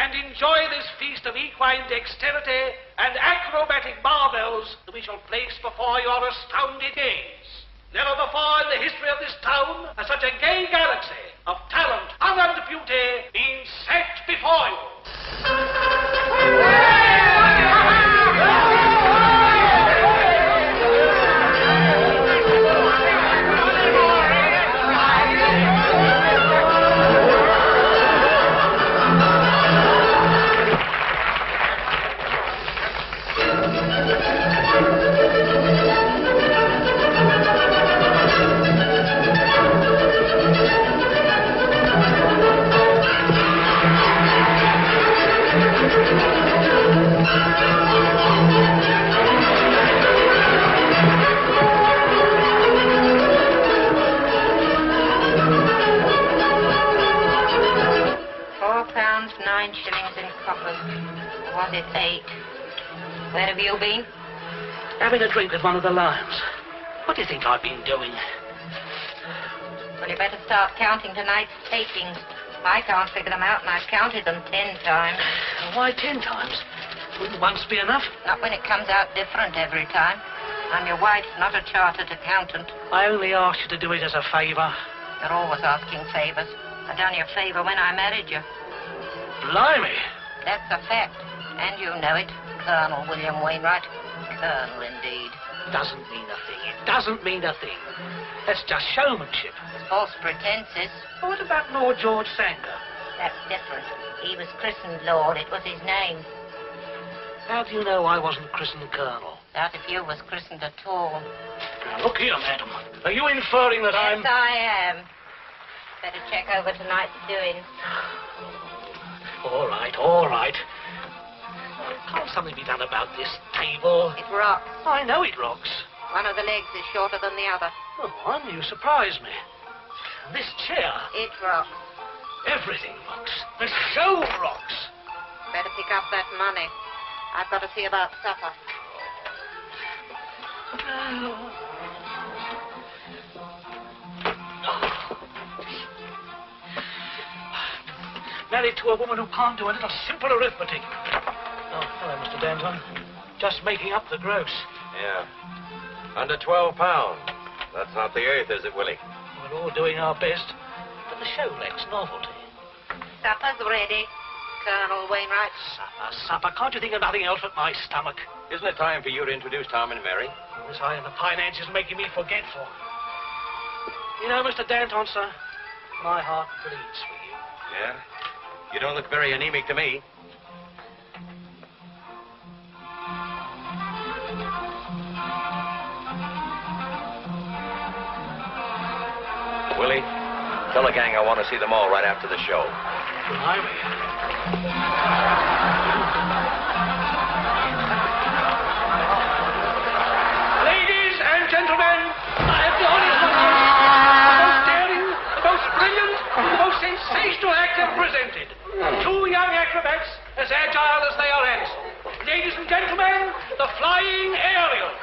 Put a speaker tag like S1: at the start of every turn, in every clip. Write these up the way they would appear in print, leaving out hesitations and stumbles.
S1: and enjoy this feast of equine dexterity and acrobatic marvels that we shall place before your astounded gaze. Never before in the history of this town has such a gay galaxy of talent, honor, and beauty been set before you.
S2: Was it 8? Where have you been?
S1: Having a drink with one of the lions. What do you think I've been doing?
S2: Well, you better start counting tonight's takings. I can't figure them out, and I've counted them 10 times.
S1: Why 10 times? Wouldn't once be enough?
S2: Not when it comes out different every time. I'm your wife, not a chartered accountant.
S1: I only asked you to do it as a favor.
S2: You're always asking favors. I done you a favor when I married you.
S1: Blimey.
S2: That's a fact. And you know it, Colonel William Wainwright. Colonel, indeed.
S1: Doesn't mean a thing. It doesn't mean a thing. That's just showmanship.
S2: False pretenses.
S1: What about Lord George Sanger?
S2: That's different. He was christened Lord. It was his name.
S1: How do you know I wasn't christened Colonel?
S2: Doubt if you was christened at all.
S1: Now, look here, madam. Are you inferring that I'm...
S2: Yes, I am. Better check over tonight's doings.
S1: All right, all right. Can't something be done about this table?
S2: It rocks.
S1: I know it rocks.
S2: One of the legs is shorter than the other.
S1: Oh, one, you surprise me. This chair.
S2: It rocks.
S1: Everything rocks. The show rocks.
S2: Better pick up that money. I've got to see about supper.
S1: Married to a woman who can't do a little simple arithmetic. Oh, hello, Mr. Danton. Just making up the gross.
S3: Yeah. Under 12 pounds. That's not the eighth, is it, Willie?
S1: We're all doing our best, but the show lacks novelty.
S2: Supper's ready, Colonel Wainwright.
S1: Supper. Can't you think of nothing else but my stomach?
S3: Isn't it time for you to introduce Tom and Mary?
S1: This high in the finances making me forgetful. You know, Mr. Danton, sir, my heart bleeds for you.
S3: Yeah? You don't look very anemic to me. Willie, tell the gang I want to see them all right after the show.
S1: Blimey. Ladies and gentlemen, I have the honor of the most daring, the most brilliant, the most sensational act ever presented. Two young acrobats, as agile as they are handsome. Ladies and gentlemen, the Flying Aerials.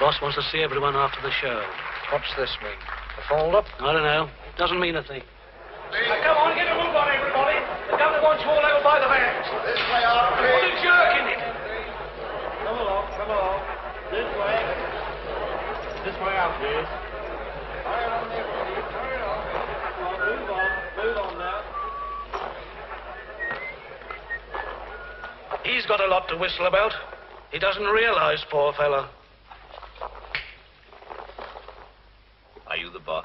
S1: boss wants to see everyone after the show.
S4: What's this mean? A fold-up?
S1: I don't know. Doesn't mean a thing. Come on, get a move on, everybody. The governor wants you all over by the vans.
S4: This way out, please.
S1: Put a jerk in it.
S4: Come along, come along. This way. This way out, please. Hurry on, everybody. Hurry on. Move on. Move on now.
S1: He's got a lot to whistle about. He doesn't realize, poor fellow.
S3: Are you the boss?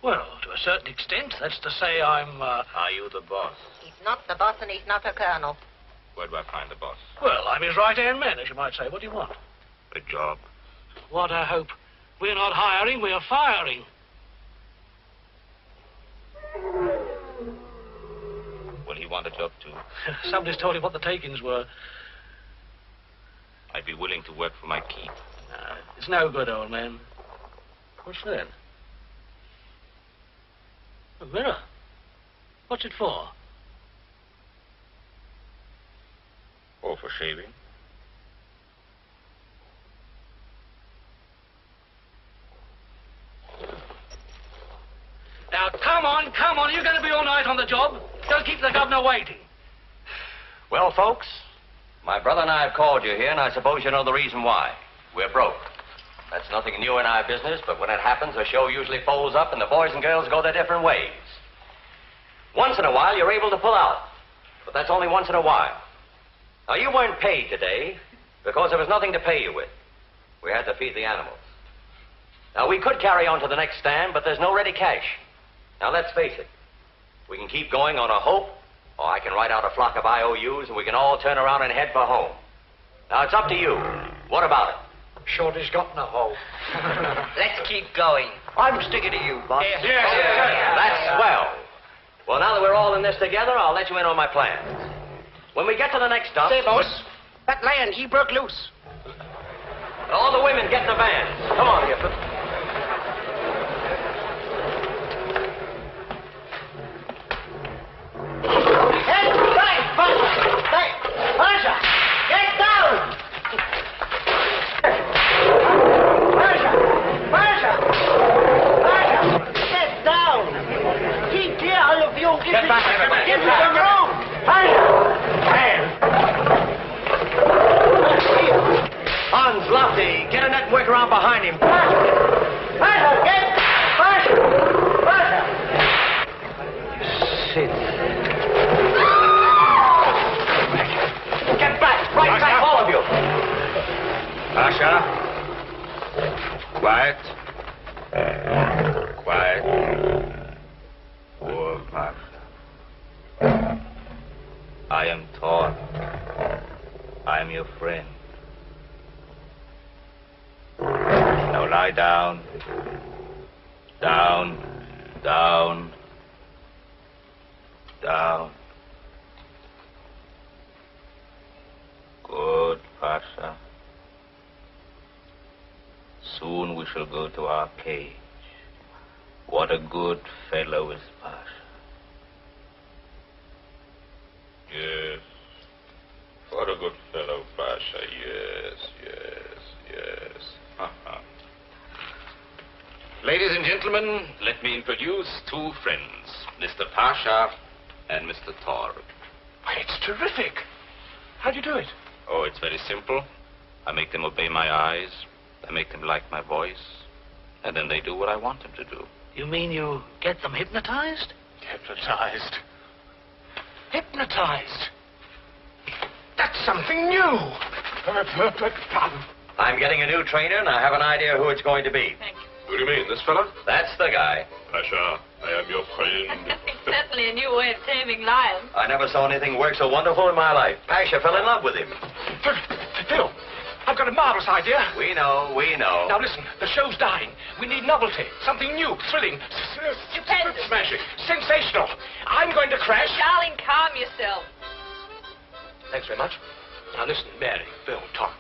S1: Well, to a certain extent. That's to say I'm,
S3: Are you the boss?
S2: He's not the boss and he's not a colonel.
S3: Where do I find the boss?
S1: Well, I'm his right-hand man, as you might say. What do you want?
S3: A job.
S1: What a hope. We're not hiring, we're firing.
S3: Well, he want a job too.
S1: Somebody's told him what the takings were.
S3: I'd be willing to work for my keep.
S1: It's no good, old man. What's that? A mirror. What's it for?
S3: Oh, for shaving?
S1: Now, come on. You're going to be all night on the job. Don't keep the governor waiting.
S3: Well, folks, my brother and I have called you here, and I suppose you know the reason why. We're broke. That's nothing new in our business, but when it happens, a show usually folds up and the boys and girls go their different ways. Once in a while, you're able to pull out, but that's only once in a while. Now, you weren't paid today because there was nothing to pay you with. We had to feed the animals. Now, we could carry on to the next stand, but there's no ready cash. Now, let's face it. We can keep going on a hope, or I can write out a flock of IOUs and we can all turn around and head for home. Now, it's up to you. What about it?
S4: Shorty's got in a hole.
S2: Let's keep going.
S4: I'm sticking to you, boss.
S1: Yes.
S3: That's swell. Well, now that we're all in this together, I'll let you in on my plans. When we get to the next stop...
S4: Say, boss, that land, he broke loose.
S3: All the women get in the van. Come on, Gifford.
S4: Hey, Pasha! Get down! Pasha! Get down! Keep clear, all of you.
S3: Get back, everybody.
S4: Give me some room! Pasha!
S3: Hans, Lofty, get a net and work around behind him.
S4: Pasha, get! Pasha! Pasha!
S3: Shit.
S4: Get back! Right back, all of you!
S3: Pasha. Quiet. Quiet. Poor Pasha. I am Thor. I am your friend. Now lie down. Down. Down. Down. Good, Pasha. Soon we shall go to our cage. What a good fellow is Pasha. Yes. What a good fellow, Pasha. Yes. Ladies and gentlemen, let me introduce two friends, Mr. Pasha and Mr. Thor.
S1: Why, it's terrific. How do you do it?
S3: Oh, it's very simple. I make them obey my eyes. I make them like my voice. And then they do what I want them to do.
S1: You mean you get them hypnotized?
S4: Hypnotized. Hypnotized. That's something new. Pardon.
S3: I'm getting a new trainer, and I have an idea who it's going to be.
S2: Thank you.
S5: Who do you mean, this fella?
S3: That's the guy.
S5: Pasha, I am your friend.
S2: It's certainly a new way of taming lions.
S3: I never saw anything work so wonderful in my life. Pasha fell in love with him.
S4: Phil, I've got a marvelous idea.
S3: We know.
S4: Now listen, the show's dying. We need novelty, something new, thrilling,
S2: Stupendous.
S4: smashing, sensational. I'm going to crash.
S2: Darling, calm yourself.
S4: Thanks very much. Now listen, Mary, Phil, Tom.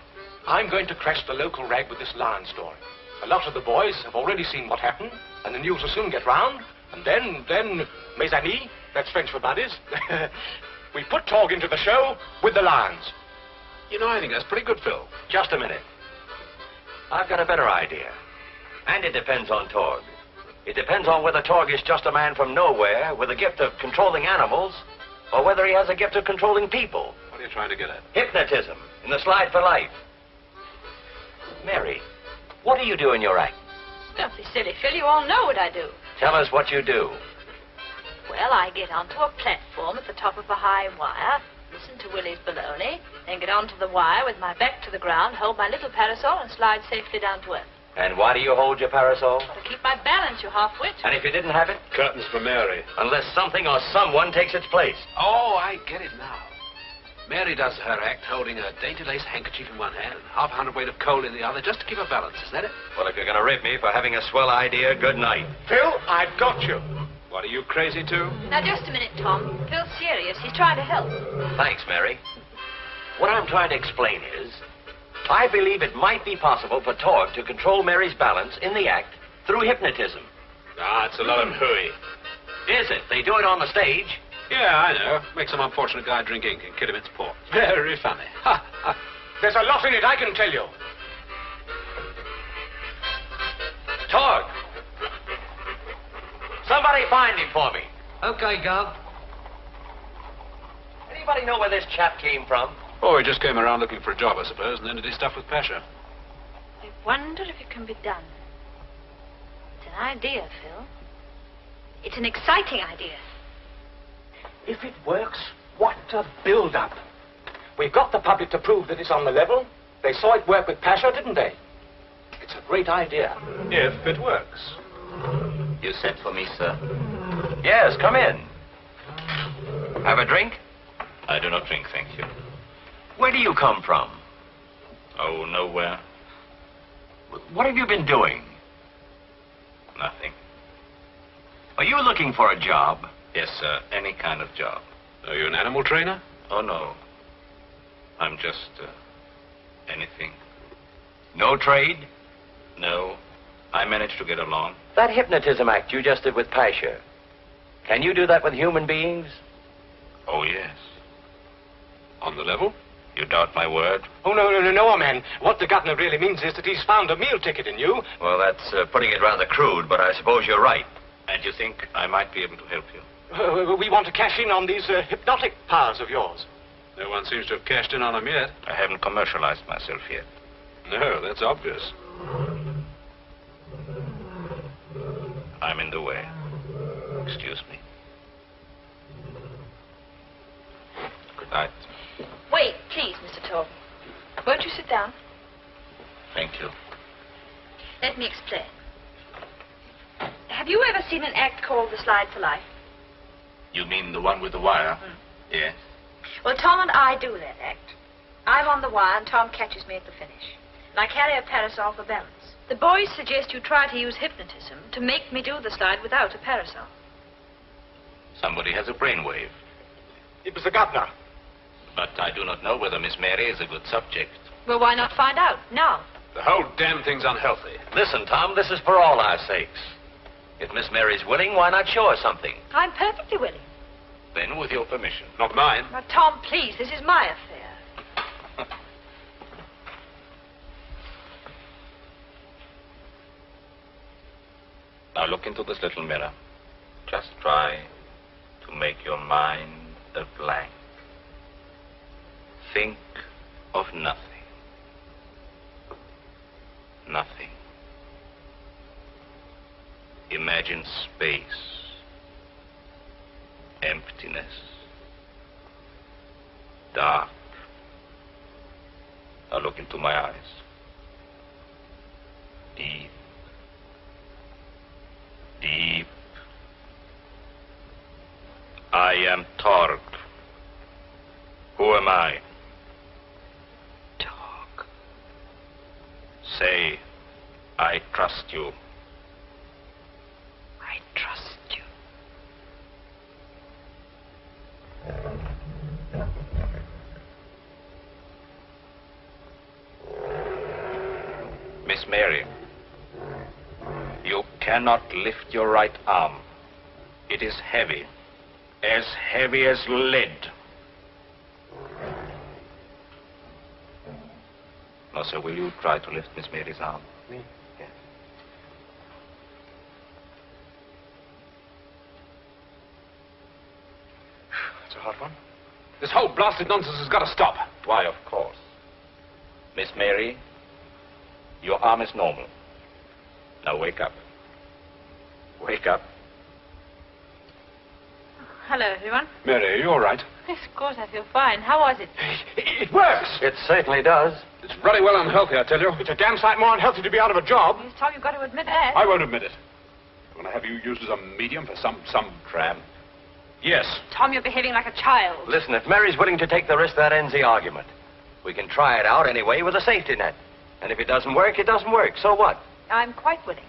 S4: I'm going to crash the local rag with this lion story. A lot of the boys have already seen what happened, and the news will soon get round. And then, mes amis, that's French for buddies, we put Torg into the show with the lions.
S5: You know, I think that's pretty good, Phil.
S4: Just a minute.
S3: I've got a better idea. And it depends on Torg. It depends on whether Torg is just a man from nowhere with a gift of controlling animals, or whether he has a gift of controlling people.
S5: What are you trying to get at?
S3: Hypnotism in the Slide for Life. Mary, what do you do in your act?
S6: Don't be silly, Phil. You all know what I do.
S3: Tell us what you do.
S6: Well, I get onto a platform at the top of a high wire, listen to Willie's baloney, then get onto the wire with my back to the ground, hold my little parasol, and slide safely down to earth.
S3: And why do you hold your parasol?
S6: To keep my balance, you half-wit.
S3: And if you didn't have it?
S5: Curtains for Mary.
S3: Unless something or someone takes its place.
S4: Oh, I get it now. Mary does her act holding a dainty lace handkerchief in one hand and half a hundredweight of coal in the other just to keep her balance. Is that it?
S3: Well, if you're going to rib me for having a swell idea, good night.
S4: Phil, I've got you. What, are you crazy too?
S6: Now, just a minute, Tom. Phil's serious. He's trying to help.
S3: Thanks, Mary. What I'm trying to explain is, I believe it might be possible for Torg to control Mary's balance in the act through hypnotism.
S5: Ah, it's a lot of hooey.
S3: Is it? They do it on the stage.
S4: Yeah, I know. Make some unfortunate guy drink ink and kid him its port. Very funny. Ha, ha. There's a lot in it, I can tell you.
S3: Torg! Somebody find him for me.
S1: Okay, Gov.
S3: Anybody know where this chap came from?
S4: Oh, he just came around looking for a job, I suppose, and ended his stuff with Pasha.
S6: I wonder if it can be done. It's an idea, Phil. It's an exciting idea.
S4: If it works, what a build-up. We've got the public to prove that it's on the level. They saw it work with Pasha, didn't they? It's a great idea. If it works.
S3: You sent for me, sir? Yes, come in. Have a drink?
S5: I do not drink, thank you.
S3: Where do you come from?
S5: Oh, nowhere.
S3: What have you been doing?
S5: Nothing.
S3: Are you looking for a job?
S5: Yes, sir. Any kind of job.
S4: Are you an animal trainer?
S5: Oh, no. I'm just, anything.
S3: No trade?
S5: No. I managed to get along.
S3: That hypnotism act you just did with Pasha, can you do that with human beings?
S5: Oh, yes.
S4: On the level?
S5: You doubt my word?
S4: Oh, no, man. What the governor really means is that he's found a meal ticket in you.
S3: Well, that's putting it rather crude, but I suppose you're right.
S5: And you think I might be able to help you?
S4: We want to cash in on these hypnotic powers of yours. No one seems to have cashed in on them yet.
S5: I haven't commercialized myself yet.
S4: No, that's obvious.
S5: I'm in the way. Excuse me. Good night.
S6: Wait, please, Mr. Torg. Won't you sit down?
S5: Thank you.
S6: Let me explain. Have you ever seen an act called The Slide for Life?
S5: You mean the one with the wire? Yes.
S6: Well, Tom and I do that act. I'm on the wire and Tom catches me at the finish. And I carry a parasol for balance. The boys suggest you try to use hypnotism to make me do the slide without a parasol.
S5: Somebody has a brainwave.
S4: It was the governor.
S5: But I do not know whether Miss Mary is a good subject.
S6: Well, why not find out now?
S4: The whole damn thing's unhealthy.
S3: Listen, Tom, this is for all our sakes. If Miss Mary's willing, why not show her something?
S6: I'm perfectly willing.
S5: Then, with your permission.
S4: Not mine.
S6: Now, Tom, please, this is my affair.
S5: Now look into this little mirror. Just try to make your mind a blank. Think of nothing. Nothing. Imagine space. Emptiness. Dark. Now look into my eyes. Deep. Deep. I am Torg. Who am I?
S6: Torg.
S5: Say, I trust you.
S6: I trust you.
S5: Miss Mary, you cannot lift your right arm. It is heavy as lead. No, sir. Will you try to lift Miss Mary's arm?
S4: Me?
S5: Yes.
S4: It's a hard one. This whole blasted nonsense has got to stop.
S5: Why, of course. Miss Mary, your arm is normal. Now wake up. Wake up.
S6: Hello, everyone.
S4: Mary, are you all right?
S6: Yes, of course, I feel fine. How was it?
S4: It works.
S3: It certainly does.
S4: It's very well unhealthy, I tell you. It's a damn sight more unhealthy to be out of a job.
S6: Yes, Tom, you've got to admit that.
S4: I won't admit it. When I have you used as a medium for some
S5: Tram.
S4: Yes.
S6: Tom, you're behaving like a child.
S3: Listen, if Mary's willing to take the risk, that ends the argument. We can try it out anyway with a safety net. And if it doesn't work, it doesn't work. So what?
S6: I'm quite willing.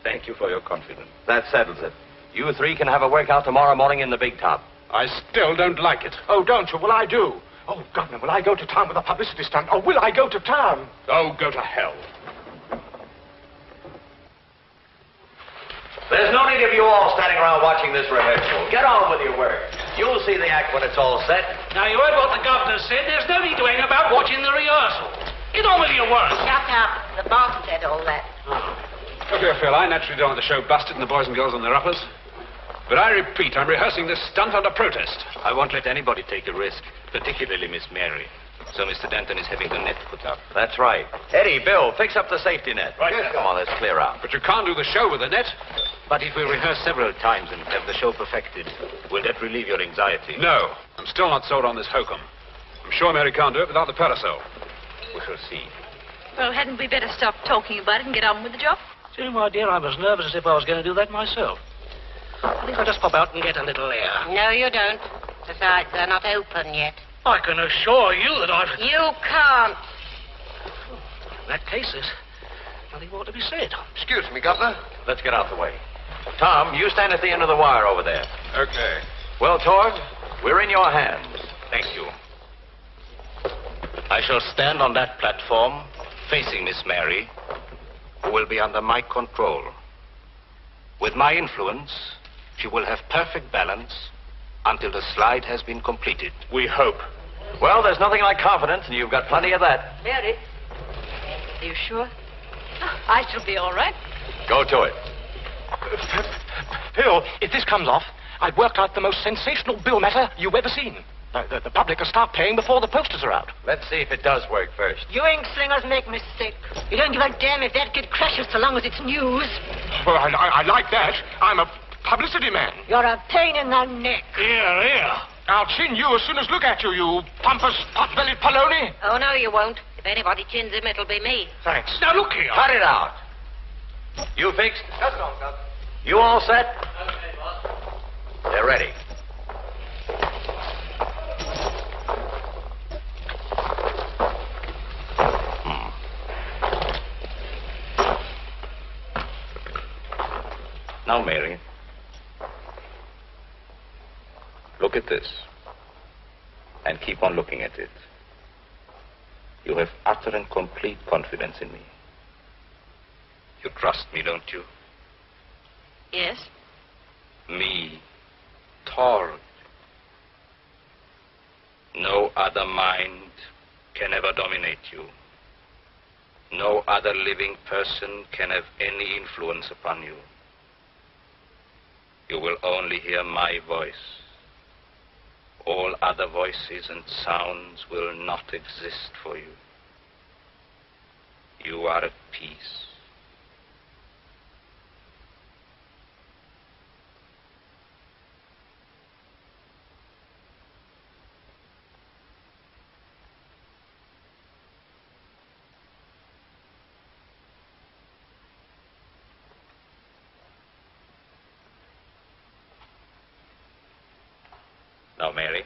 S5: Thank you for your confidence.
S3: That settles it. You three can have a workout tomorrow morning in the big top.
S4: I still don't like it.
S7: Oh, don't you? Well, I do. Oh, Governor, will I go to town with a publicity stunt? Or will I go to town?
S4: Oh, go to hell.
S3: There's no need of you all standing around watching this rehearsal. Get on with your work. You'll see the act when it's all set.
S1: Now, you heard what the governor said. There's no need to hang about watching the rehearsal. Get on with your work.
S2: Shut up. The boss said all that.
S4: Look here, Phil, I naturally don't want the show busted and the boys and girls on their uppers. But I repeat, I'm rehearsing this stunt under protest.
S5: I won't let anybody take a risk, particularly Miss Mary. So Mr. Denton is having the net put up.
S3: That's right. Eddie, Bill, fix up the safety net.
S4: Right.
S3: Yes, come on, let's clear out.
S4: But you can't do the show with a net.
S5: But if we rehearse several times and have the show perfected, will that relieve your anxiety?
S4: No, I'm still not sold on this hokum. I'm sure Mary can't do it without the parasol.
S5: We shall see.
S6: Well, hadn't we better stop talking about it and get on with the job?
S1: See, my dear, I'm as nervous as if I was going to do that myself. I think I'll just pop out and get a little air.
S2: No, you don't. Besides, they're not open yet.
S1: I can assure you that I've...
S2: You can't.
S1: In that case, there's nothing more to be said.
S7: Excuse me, Governor.
S3: Let's get out the way. Tom, you stand at the end of the wire over there.
S4: Okay.
S3: Well, Torg, we're in your hands.
S5: Thank you. I shall stand on that platform, facing Miss Mary, who will be under my control. With my influence, she will have perfect balance until the slide has been completed.
S4: We hope.
S3: Well, there's nothing like confidence, and you've got plenty of that.
S2: Mary, are you sure?
S6: I shall be all right.
S3: Go to it.
S7: Phil, if this comes off, I've worked out the most sensational bill matter you've ever seen. The public will start paying before the posters are out.
S3: Let's see if it does work first.
S2: You ink slingers make mistake. You don't give a damn if that kid crashes so long as it's news.
S7: Well, I like that. I'm a publicity man.
S2: You're a pain in the neck.
S1: Here, here.
S7: I'll chin you as soon as look at you, you pompous, pot-bellied polony.
S2: Oh, no, you won't. If anybody chins him, it'll be me.
S7: Thanks.
S1: Now, look here.
S3: Cut it out. You fixed?
S7: That's all, Governor.
S3: You all set? They're ready.
S5: Now, Mary, look at this and keep on looking at it. You have utter and complete confidence in me. You trust me, don't you?
S6: Yes.
S5: Me, Torg. No other mind can ever dominate you. No other living person can have any influence upon you. You will only hear my voice. All other voices and sounds will not exist for you. You are at peace. Now, Mary,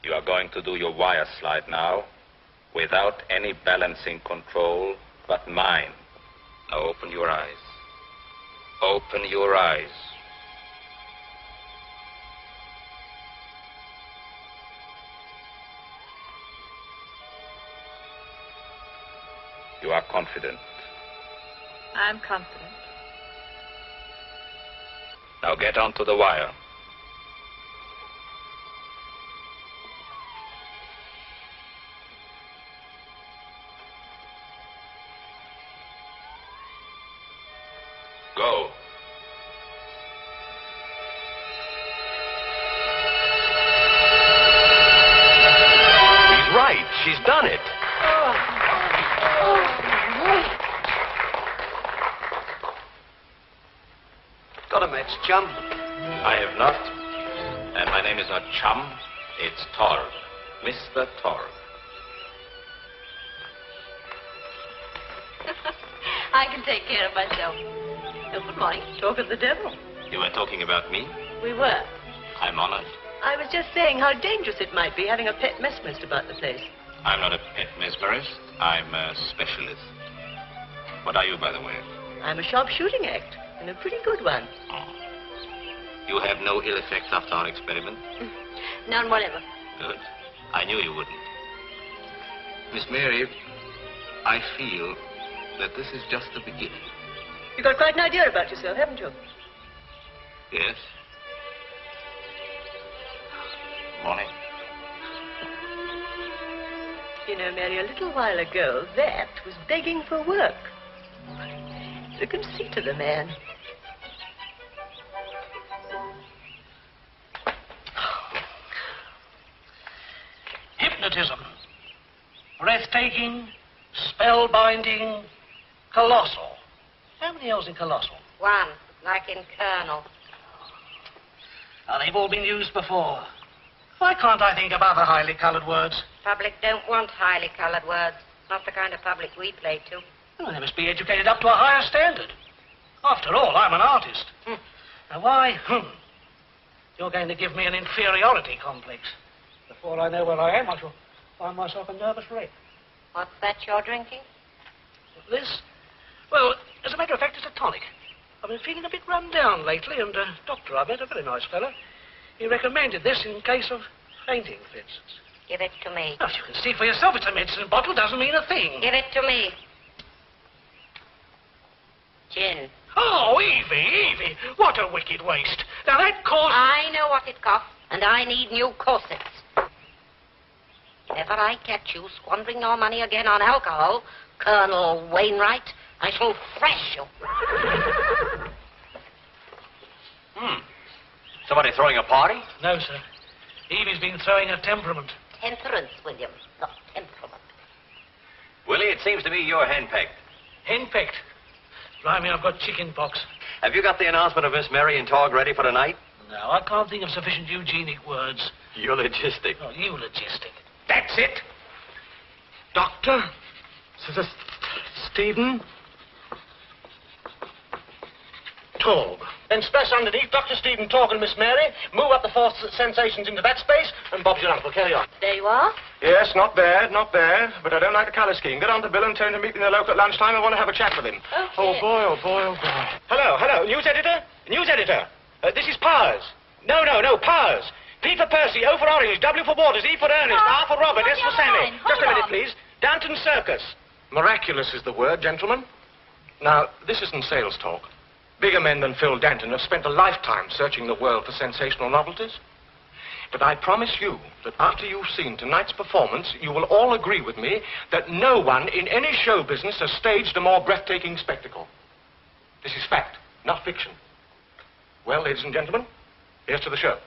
S5: you are going to do your wire slide now without any balancing control but mine. Now open your eyes. Open your eyes. You are confident.
S6: I'm confident.
S5: Now get onto the wire.
S4: Got a match, chum?
S5: I have not. And my name is not Chum. It's Torg. Mr. Torg.
S8: I can take care of myself. Oh, good morning. Talk of the devil.
S5: You were talking about me?
S8: We were.
S5: I'm honored.
S8: I was just saying how dangerous it might be having a pet mesmerist about the place.
S5: I'm not a pet mesmerist. I'm a specialist. What are you, by the way?
S8: I'm a sharpshooting act, and a pretty good one.
S5: Oh. You have no ill effects after our experiment?
S8: None whatever.
S5: Good. I knew you wouldn't. Miss Mary, I feel that this is just the beginning.
S8: You've got quite an idea about yourself, haven't you?
S5: Yes. Morning.
S8: You know, Mary, a little while ago, that was begging for work. The conceit of the man.
S1: Hypnotism. Breathtaking, spellbinding, colossal. How many L's in colossal?
S2: One, like in Colonel.
S1: Now, they've all been used before. Why can't I think of other highly colored words?
S2: Public don't want highly colored words. Not the kind of public we play to.
S1: Well, they must be educated up to a higher standard. After all, I'm an artist. Now, why? You're going to give me an inferiority complex. Before I know where I am, I shall find myself a nervous wreck.
S2: What's that you're drinking?
S1: This? Well, as a matter of fact, it's a tonic. I've been feeling a bit run down lately, and a doctor I met, a very nice fellow, he recommended this in case of fainting fits.
S2: Give it to me.
S1: Well, you can see for yourself it's a medicine bottle, doesn't mean a thing.
S2: Give it to me. Gin.
S1: Oh, Evie, what a wicked waste. Now, that costs...
S2: I know what it costs, and I need new corsets. If ever I catch you squandering your money again on alcohol, Colonel Wainwright, I shall thrash you.
S3: Somebody throwing a party?
S1: No, sir. Evie's been throwing a temperament.
S2: Temperance, William, not temperament.
S3: Willie, it seems to me you're henpecked.
S1: Henpecked. Blimey, I've got chicken pox.
S3: Have you got the announcement of Miss Mary and Torg ready for tonight?
S1: No, I can't think of sufficient eugenic words.
S3: Eulogistic.
S1: Oh, eulogistic.
S4: That's it. Doctor? Stephen? Torg.
S7: Then splash underneath Dr. Stephen Torg and Miss Mary, move up the fourth sensations into that space, and Bob's your uncle. Carry on.
S8: There you are.
S4: Yes, not bad, not bad. But I don't like the colour scheme. Get on to Bill and tell him to meet me in the local at lunchtime. I want to have a chat with him.
S8: Okay.
S4: Oh, boy, oh, boy, oh, boy. Hello, news editor? News editor. This is Powers. No, Powers. P for Percy, O for Orange, W for Waters, E for Ernest, R for Robert, S for Sammy. Just a minute, please. Downton Circus. Miraculous is the word, gentlemen. Now, this isn't sales talk. Bigger men than Phil Danton have spent a lifetime searching the world for sensational novelties. But I promise you that after you've seen tonight's performance, you will all agree with me that no one in any show business has staged a more breathtaking spectacle. This is fact, not fiction. Well, ladies and gentlemen, here's to the show.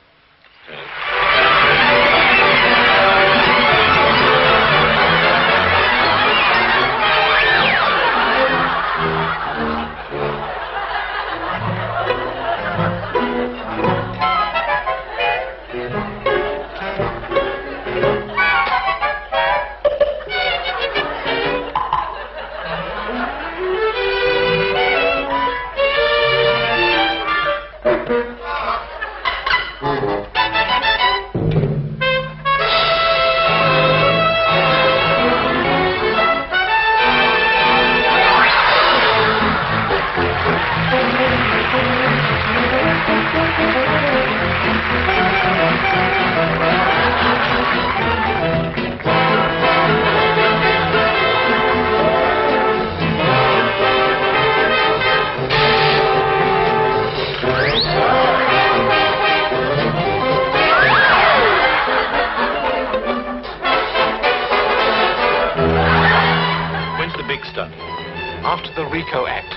S4: After the Rico act.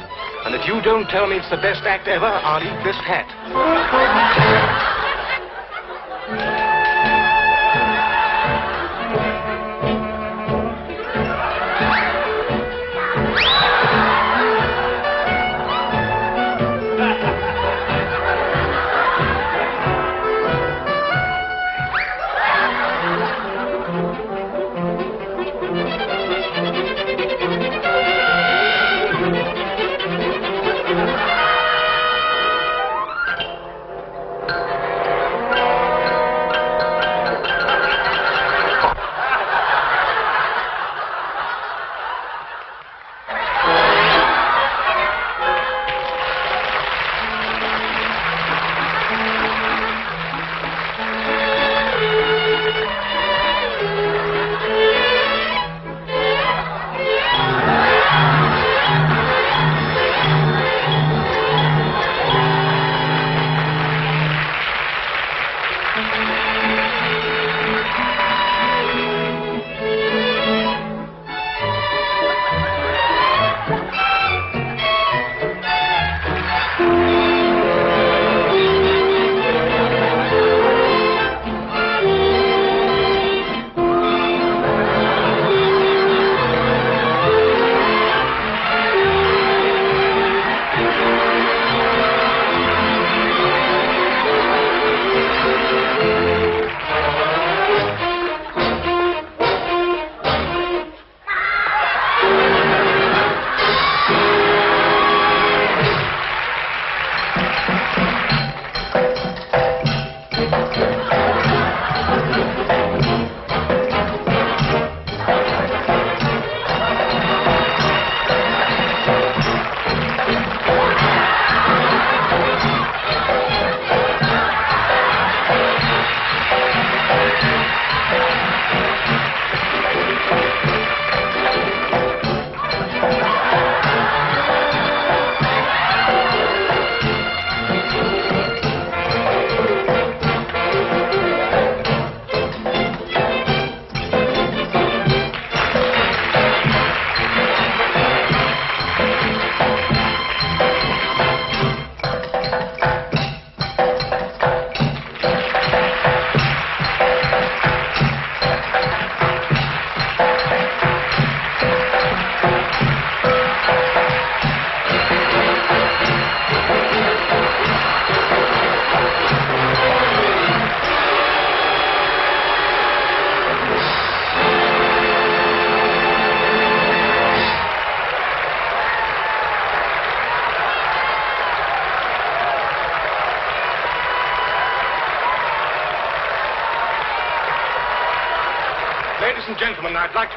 S4: And if you don't tell me it's the best act ever, I'll eat this hat.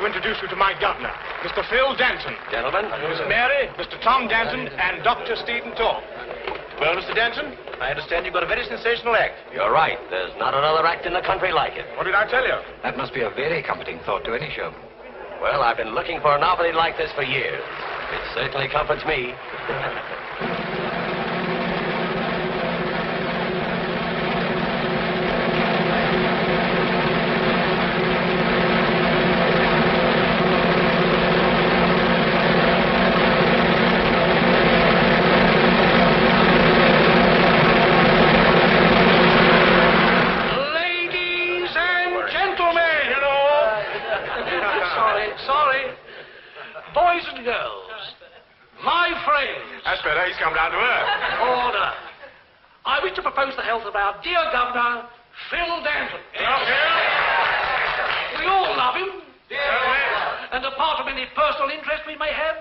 S7: to introduce you to my governor, Mr. Phil Danton.
S3: Gentlemen.
S7: Miss Mary, Mr. Tom Danton, and Dr. Stephen Torp. Well, Mr. Danton, I understand you've got a very sensational act.
S3: You're right. There's not another act in the country like it.
S7: What did I tell you?
S5: That must be a very comforting thought to any show.
S3: Well, I've been looking for an opening like this for years. It certainly comforts me.
S1: Boys and girls, my friends.
S7: That's better. He's come down to earth.
S1: Order. I wish to propose the health of our dear Governor, Phil Danton. We all love him. And apart from any personal interest we may have,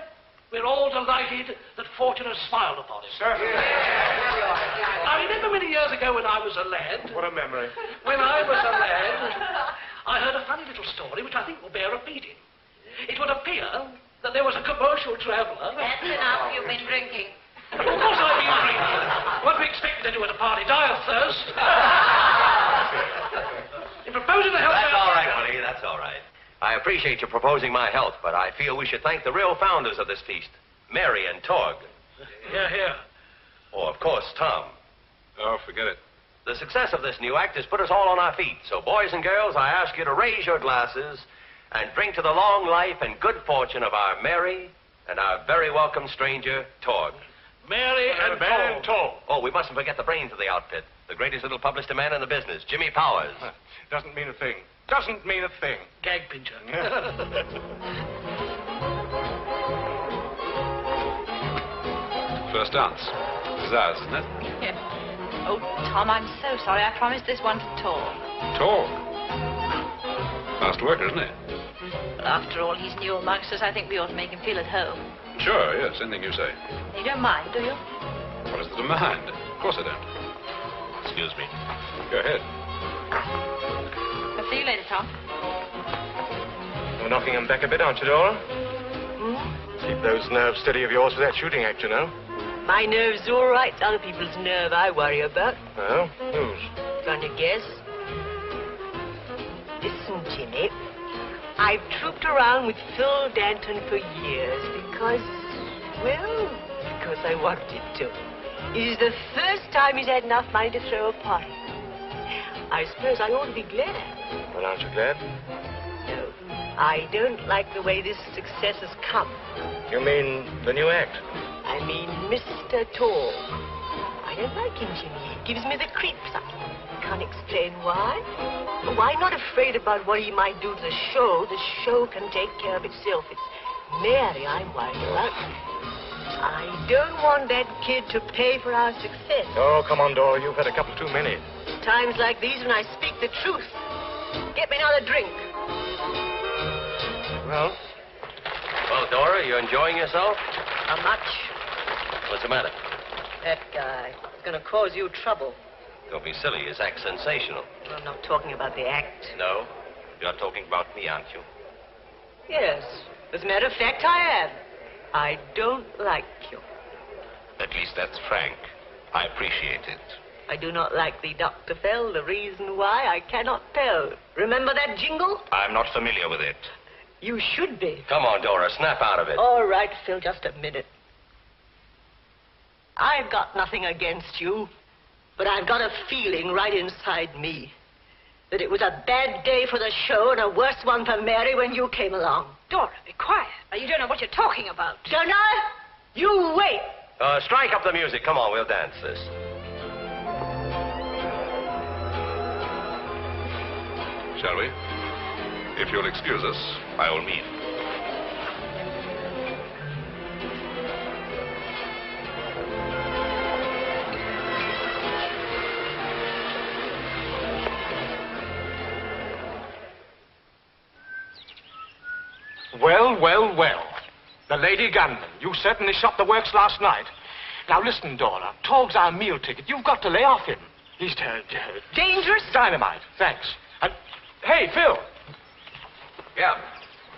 S1: we're all delighted that fortune has smiled upon him. I remember many years ago when I was a lad.
S7: What a memory.
S1: When I was a lad, I heard a funny little story which I think will bear repeating. It would appear that there was a commercial traveller.
S2: That's enough. You've been drinking.
S1: Of course I've been drinking. What we expect to do at a party, die of thirst. In proposing the health...
S3: That's all right, buddy. That's all right. I appreciate you proposing my health, but I feel we should thank the real founders of this feast, Mary and Torg.
S1: Here.
S3: Oh, of course, Tom.
S9: Oh, forget it.
S3: The success of this new act has put us all on our feet. So, boys and girls, I ask you to raise your glasses and drink to the long life and good fortune of our Mary and our very welcome stranger, Torg.
S1: Mary and Torg.
S3: Oh, we mustn't forget the brains of the outfit. The greatest little publicity man in the business, Jimmy Powers.
S7: Doesn't mean a thing. Doesn't mean a thing.
S1: Gag pincher.
S9: First dance. This is ours, isn't it?
S6: Yeah. Oh, Tom, I'm so sorry. I promised this one to Torg.
S9: Torg. Fast worker, isn't he?
S6: But after all, he's new amongst us. I think we ought to make him feel at home.
S9: Sure, yes. Anything you say.
S6: You don't mind, do you?
S9: What is there to mind? Of course I don't.
S3: Excuse me.
S9: Go ahead.
S6: I'll see you later, Tom.
S7: You're knocking him back a bit, aren't you, Dora? Keep those nerves steady of yours for that shooting act, you know.
S8: My nerve's all right. It's other people's nerve I worry about.
S7: Oh? Whose?
S8: Can you guess? Listen, Jimmy. I've trooped around with Phil Danton for years because I wanted to. It is the first time he's had enough money to throw a party. I suppose I ought to be glad.
S7: Well, aren't you glad?
S8: No, I don't like the way this success has come.
S7: You mean the new act?
S8: I mean Mr. Torg. I don't like him, Jimmy. He gives me the creeps. I can't explain why. But why not afraid about what he might do to the show? The show can take care of itself. It's Mary I'm worried about. I don't want that kid to pay for our success.
S7: Oh, come on, Dora. You've had a couple too many.
S8: Times like these when I speak the truth. Get me another drink.
S7: Well,
S3: Dora, you enjoying yourself?
S8: How much?
S3: What's the matter?
S8: That guy is going to cause you trouble.
S3: Don't be silly. His act's sensational.
S8: I'm not talking about the act.
S3: No? You're talking about me, aren't you?
S8: Yes. As a matter of fact, I am. I don't like you.
S5: At least that's frank. I appreciate it.
S8: I do not like thee, Dr. Fell. The reason why I cannot tell. Remember that jingle?
S5: I'm not familiar with it.
S8: You should be.
S3: Come on, Dora. Snap out of it.
S8: All right, Phil, just a minute. I've got nothing against you, but I've got a feeling right inside me that it was a bad day for the show and a worse one for Mary when you came along.
S6: Dora, be quiet. You don't know what you're talking about.
S8: Don't I? You wait.
S3: Strike up the music. Come on, we'll dance this.
S9: Shall we? If you'll excuse us, by all means.
S7: Well. The Lady Gunman. You certainly shot the works last night. Now listen, Dora. Torg's our meal ticket. You've got to lay off him. He's
S8: Dangerous?
S7: dynamite. Thanks. Hey, Phil.
S3: Yeah.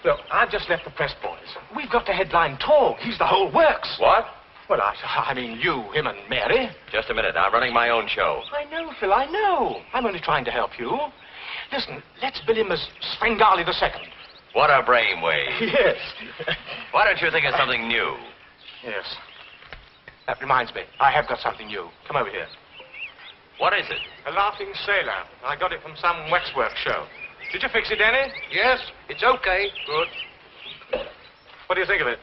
S7: Look, I've just left the press boys. We've got to headline Torg. He's the whole works.
S3: What?
S7: Well, I mean you, him, and Mary.
S3: Just a minute. I'm running my own show.
S7: I know, Phil, I know. I'm only trying to help you. Listen, let's bill him as Svengali II.
S3: What a brainwave.
S7: Yes.
S3: Why don't you think of something new?
S7: Yes. That reminds me. I have got something new. Come over here.
S3: What is it?
S7: A laughing sailor. I got it from some waxwork show. Did you fix it, Danny?
S4: Yes, it's okay.
S7: Good. What do you think of it?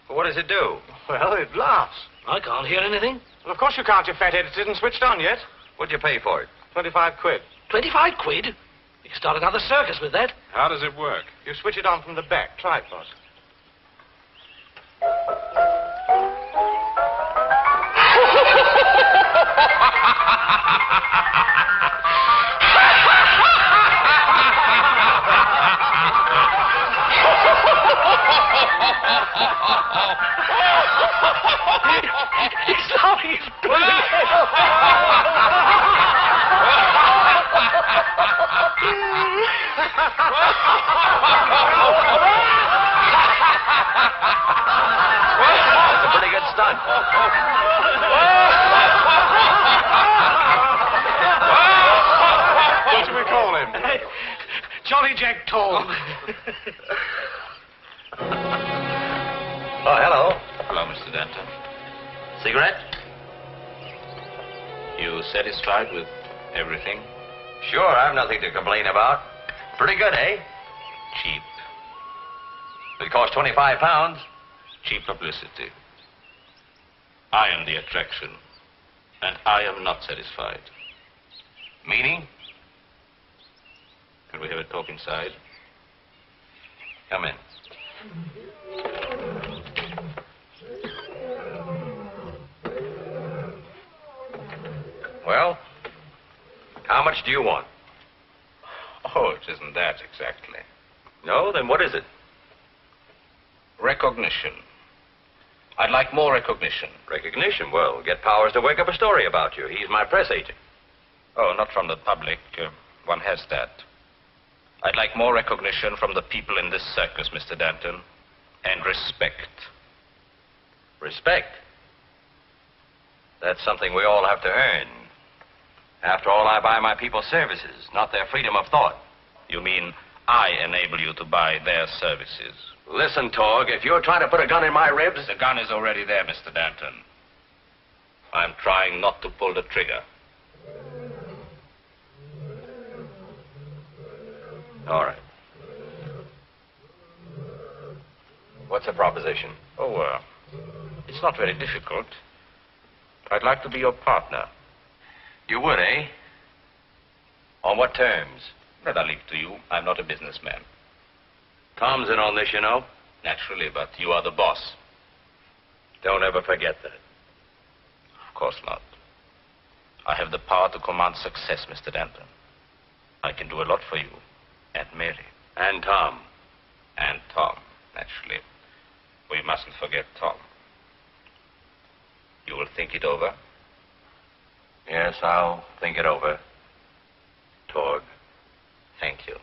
S3: Well, what does it do?
S7: Well, it laughs.
S1: I can't hear anything.
S7: Well, of course you can't, you fathead. It isn't switched on yet.
S3: What'd you pay for it?
S7: 25 quid.
S1: 25 quid? You can start another circus with that.
S9: How does it work?
S7: You switch it on from the back. Try it, boss.
S1: He's laughing. He's pulling his head off.
S3: That's a pretty good stunt.
S7: What should we call him?
S1: Jolly Jack Torg.
S3: Oh, hello.
S5: Hello, Mr. Danton.
S3: Cigarette?
S5: You satisfied with everything?
S3: Sure, I've nothing to complain about. Pretty good, eh?
S5: Cheap.
S3: It cost 25 pounds.
S5: Cheap publicity. I am the attraction, and I am not satisfied.
S3: Meaning?
S5: Can we have a talk inside?
S3: Come in. Well, how much do you want?
S5: Oh, it isn't that exactly.
S3: No? Then what is it?
S5: Recognition. I'd like more recognition.
S3: Recognition? Well, get Powers to work up a story about you. He's my press agent.
S5: Oh, not from the public. One has that. I'd like more recognition from the people in this circus, Mr. Danton. And respect.
S3: Respect? That's something we all have to earn. After all, I buy my people's services, not their freedom of thought.
S5: You mean I enable you to buy their services?
S3: Listen, Torg, if you're trying to put a gun in my ribs...
S5: The gun is already there, Mr. Danton. I'm trying not to pull the trigger.
S3: All right. What's the proposition?
S5: Oh, it's not very difficult. I'd like to be your partner.
S3: You would, eh? On what terms?
S5: That I leave to you. I'm not a businessman.
S3: Tom's in on this, you know.
S5: Naturally, but you are the boss.
S3: Don't ever forget that.
S5: Of course not. I have the power to command success, Mr. Danton. I can do a lot for you. And Mary.
S3: And Tom.
S5: And Tom, naturally. We mustn't forget Tom. You will think it over?
S3: Yes, I'll think it over. Torg.
S5: Thank you.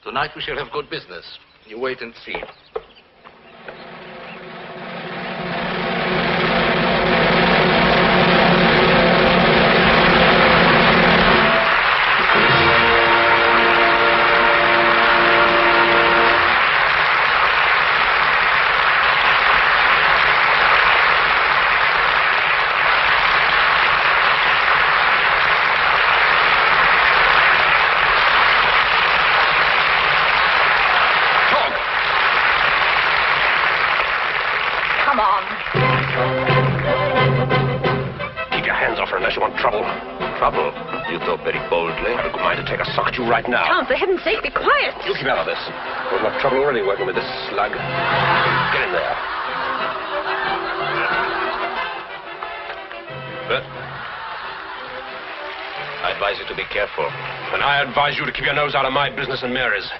S5: Tonight we shall have good business. You wait and see. Trouble? You talk very boldly.
S10: I've a good mind to take a sock at you right now.
S6: Tom, for heaven's sake, be quiet.
S10: You keep out of this. There's enough trouble already working with this slug. Get in there.
S5: But I advise you to be careful.
S10: And I advise you to keep your nose out of my business and Mary's.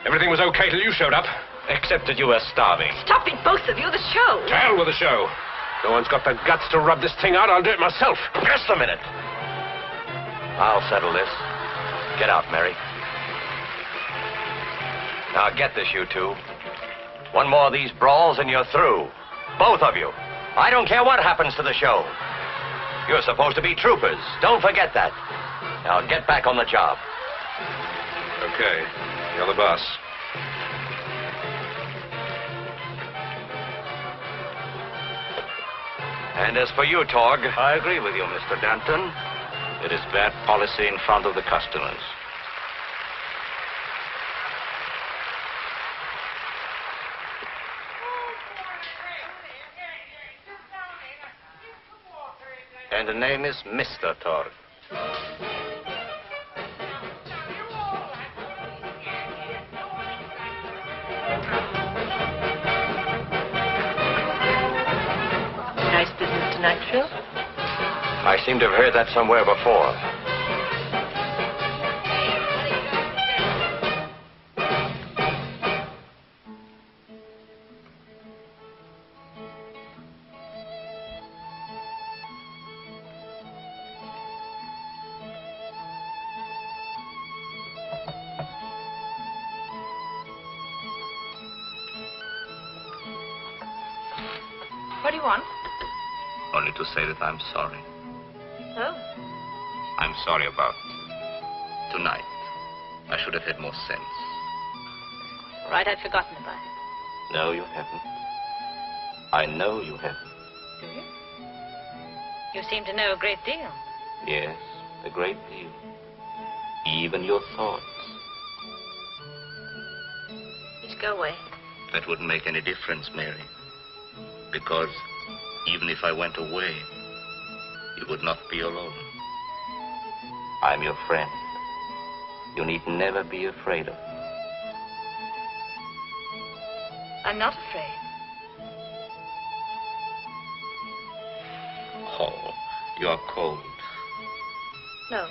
S10: Everything was okay till you showed up.
S5: Except that you were starving.
S6: Stop it, both of you. The show.
S10: To hell with the show. No one's got the guts to rub this thing out. I'll do it myself.
S3: Just a minute. I'll settle this. Get out, Mary. Now get this, you two. One more of these brawls and you're through. Both of you. I don't care what happens to the show. You're supposed to be troopers. Don't forget that. Now get back on the job.
S9: Okay. You're the boss.
S3: And as for you, Torg...
S5: I agree with you, Mr. Danton. It is bad policy in front of the customers. And the name is Mr. Torg.
S8: Nice business tonight, Phil.
S3: I seem to have heard that somewhere before.
S6: What do you want?
S5: Only to say that I'm sorry.
S6: Oh.
S5: I'm sorry about tonight. I should have had more sense.
S6: Right, I'd forgotten about it.
S5: No, you haven't. I know you haven't.
S6: Do you? You seem to know a great deal.
S5: Yes, a great deal. Even your thoughts.
S6: Just go away.
S5: That wouldn't make any difference, Mary. Because even if I went away, you would not be alone. I'm your friend. You need never be afraid of me.
S6: I'm not afraid.
S5: Oh, you're cold.
S6: No.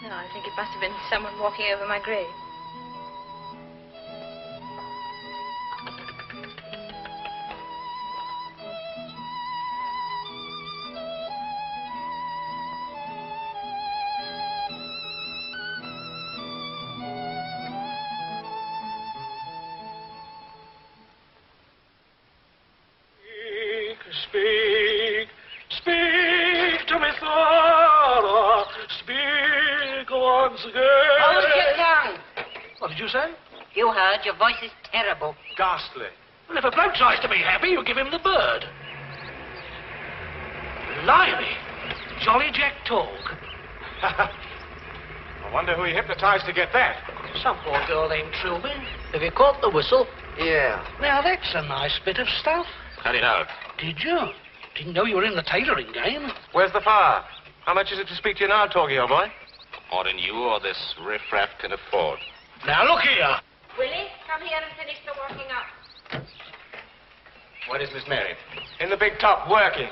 S6: No, I think it must have been someone walking over my grave.
S1: Speak, speak to me, Thora. Speak once again.
S2: Hold your tongue.
S1: What did you say?
S2: You heard. Your voice is terrible.
S1: Ghastly. Well, if a bloke tries to be happy, you give him the bird. Blimey. Jolly Jack Torg.
S7: I wonder who he hypnotized to get that.
S1: Some poor girl named Trilby. Have you caught the whistle?
S11: Yeah.
S1: Now, that's a nice bit of stuff.
S5: Cut it out.
S1: Did you? Didn't know you were in the tailoring game.
S7: Where's the fire? How much is it to speak to you now, Torgy, old boy?
S5: More than you or this riffraff can afford.
S1: Now, look here.
S2: Willie, come here and finish the washing up.
S5: Where is Miss Mary?
S7: In the big top, working.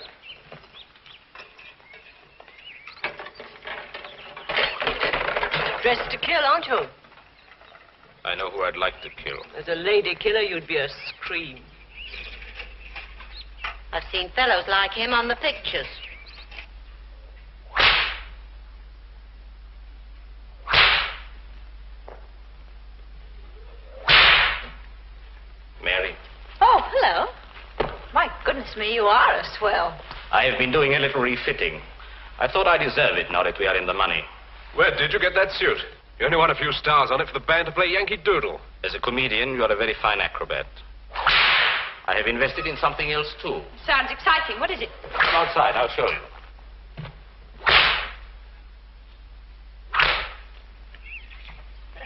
S8: Dressed to kill, aren't you?
S5: I know who I'd like to kill.
S8: As a lady killer, you'd be a scream.
S2: I've seen fellows like him on the pictures.
S5: Mary,
S6: Oh, hello. My goodness me, you are a swell.
S5: I have been doing a little refitting. I thought I deserve it now that we are in the money.
S9: Where did you get that suit? You only want a few stars on it for the band to play Yankee Doodle.
S5: As a comedian, you are a very fine acrobat. I have invested in something else, too.
S6: Sounds exciting. What is it?
S5: Come outside, I'll show you.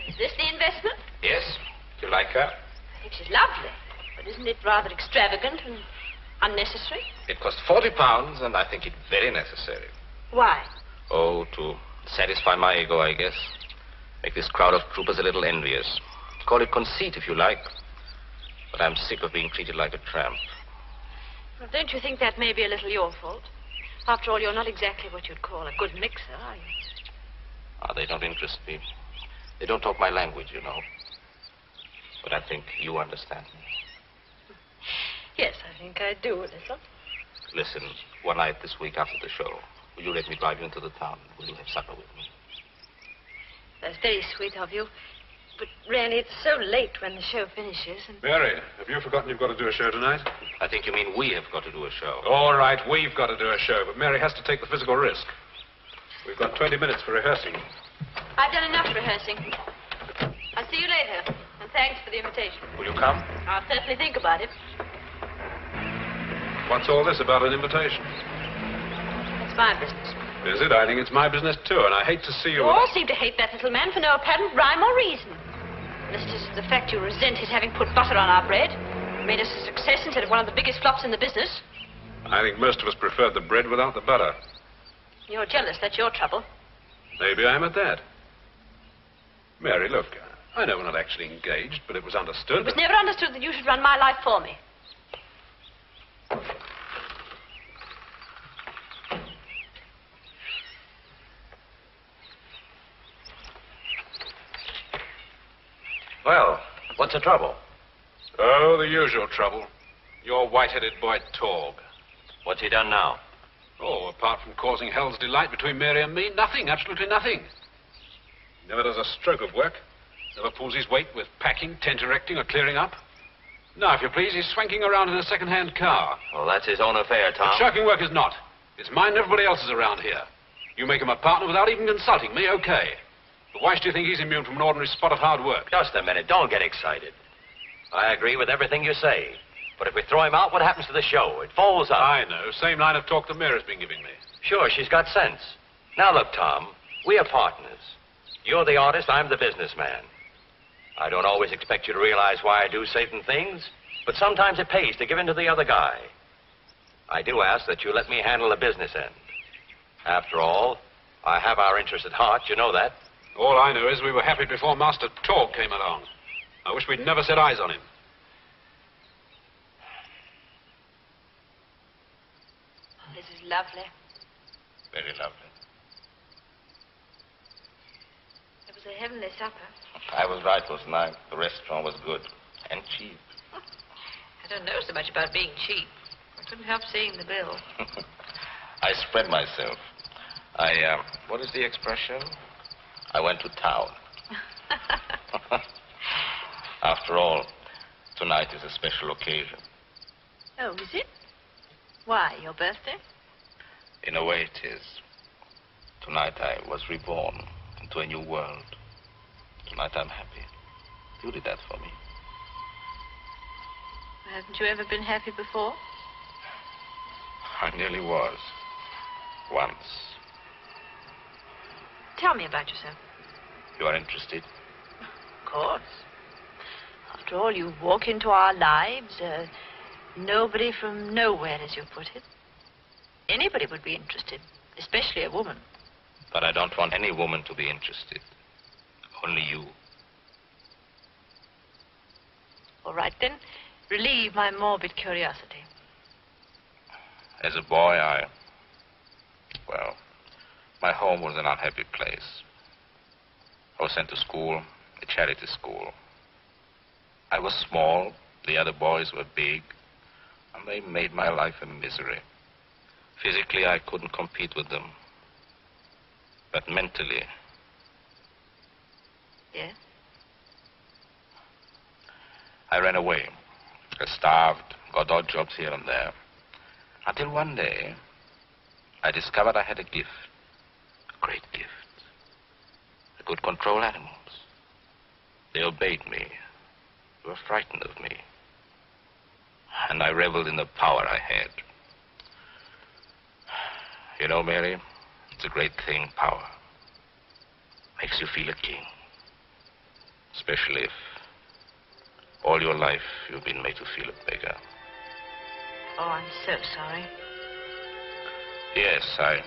S6: Is this the investment?
S5: Yes? Do you like her?
S6: I think she's lovely. But isn't it rather extravagant and unnecessary?
S5: It cost £40, and I think it very necessary.
S6: Why?
S5: Oh, to satisfy my ego, I guess. Make this crowd of troopers a little envious. Call it conceit, if you like. But I'm sick of being treated like a tramp.
S6: Well, don't you think that may be a little your fault? After all, you're not exactly what you'd call a good mixer, are you?
S5: They don't interest me. They don't talk my language, you know. But I think you understand me.
S6: Yes, I think I do a little.
S5: Listen, one night this week after the show, Will you let me drive you into the town? Will you have supper with me?
S6: That's very sweet of you. But really, it's so late when the show finishes. And...
S9: Mary, have you forgotten you've got to do a show tonight?
S5: I think you mean we have got to do a show.
S9: All right, we've got to do a show, but Mary has to take the physical risk. We've got 20 minutes for rehearsing.
S6: I've done enough rehearsing. I'll see you later. And thanks for the invitation.
S5: Will you come?
S6: I'll certainly think about it.
S9: What's all this about an invitation?
S6: It's my business.
S9: Is it? I think it's my business, too, and I hate to see you...
S6: You all seem to hate that little man for no apparent rhyme or reason. Unless it is the fact you resent his having put butter on our bread, made us a success instead of one of the biggest flops in the business.
S9: I think most of us preferred the bread without the butter.
S6: You're jealous. That's your trouble.
S9: Maybe I'm at that. Mary, look, I know we're not actually engaged, but it was understood.
S6: It was never understood that you should run my life for me.
S3: Well, what's the trouble?
S9: Oh, the usual trouble. Your white-headed boy, Torg.
S3: What's he done now?
S9: Oh, apart from causing hell's delight between Mary and me, nothing, absolutely nothing. Never does a stroke of work. Never pulls his weight with packing, tent erecting, or clearing up. Now, if you please, he's swanking around in a second-hand car.
S3: Well, that's his own affair, Tom.
S9: But shirking work is not. It's mine and everybody else's around here. You make him a partner without even consulting me, okay. But why should you think he's immune from an ordinary spot of hard work?
S3: Just a minute. Don't get excited. I agree with everything you say. But if we throw him out, what happens to the show? It folds up.
S9: I know. Same line of talk that Mary's been giving me.
S3: Sure, she's got sense. Now, look, Tom, we are partners. You're the artist, I'm the businessman. I don't always expect you to realize why I do certain things, but sometimes it pays to give in to the other guy. I do ask that you let me handle the business end. After all, I have our interest at heart, you know that.
S9: All I know is we were happy before Master Torg came along. I wish we'd never set eyes on him.
S6: This is lovely.
S5: Very lovely.
S6: It was a heavenly supper.
S5: I was right, wasn't I? The restaurant was good and cheap.
S6: I don't know so much about being cheap. I couldn't help seeing the bill.
S5: I spread myself. What is the expression? I went to town. After all, tonight is a special occasion.
S6: Oh, is it? Why, your birthday?
S5: In a way it is. Tonight I was reborn into a new world. Tonight I'm happy. You did that for me.
S6: Haven't you ever been happy before?
S5: I nearly was. Once.
S6: Tell me about yourself.
S5: You are interested?
S6: Of course. After all, you walk into our lives, nobody from nowhere, as you put it. Anybody would be interested, especially a woman.
S5: But I don't want any woman to be interested. Only you.
S6: All right, then. Relieve my morbid curiosity.
S5: As a boy, well, my home was an unhappy place. I was sent to school, a charity school. I was small, the other boys were big, and they made my life a misery. Physically, I couldn't compete with them. But mentally...
S6: Yes?
S5: I ran away. I starved, got odd jobs here and there. Until one day, I discovered I had a gift. A great gift. I could control animals. They obeyed me. They were frightened of me. And I reveled in the power I had. You know, Mary, it's a great thing, power. Makes you feel a king. Especially if all your life you've been made to feel a beggar.
S6: Oh, I'm so sorry.
S5: Yes, I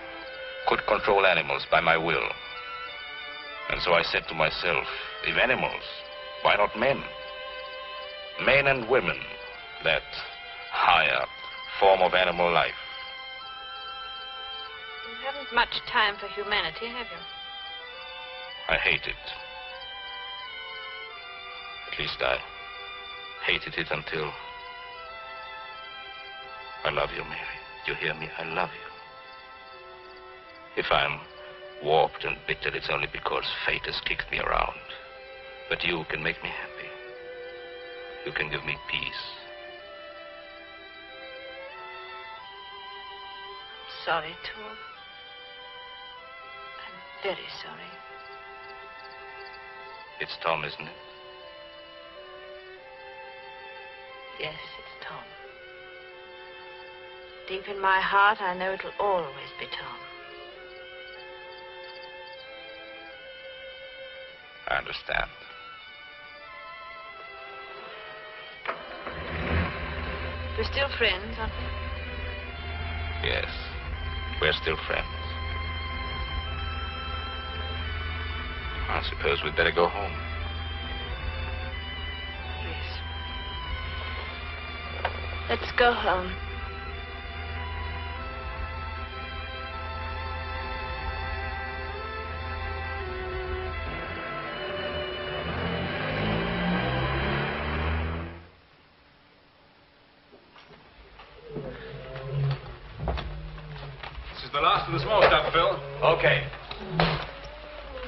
S5: could control animals by my will. And so I said to myself, if animals, why not men? Men and women, that higher form of animal life.
S6: You haven't much time for humanity, have you?
S5: I hate it. At least I hated it until I love you, Mary. You hear me? I love you. If I'm warped and bitter, it's only because fate has kicked me around. But you can make me happy. You can give me peace.
S8: Sorry, Torg. I'm very sorry.
S5: It's Tom, isn't it?
S8: Yes, it's Tom. Deep in my heart, I know it'll always be Tom.
S5: I understand.
S8: We're still friends, aren't we?
S5: Yes, we're still friends. I suppose we'd better go home.
S8: Yes. Let's go home.
S9: This is the last of the small stuff, Phil.
S3: Okay.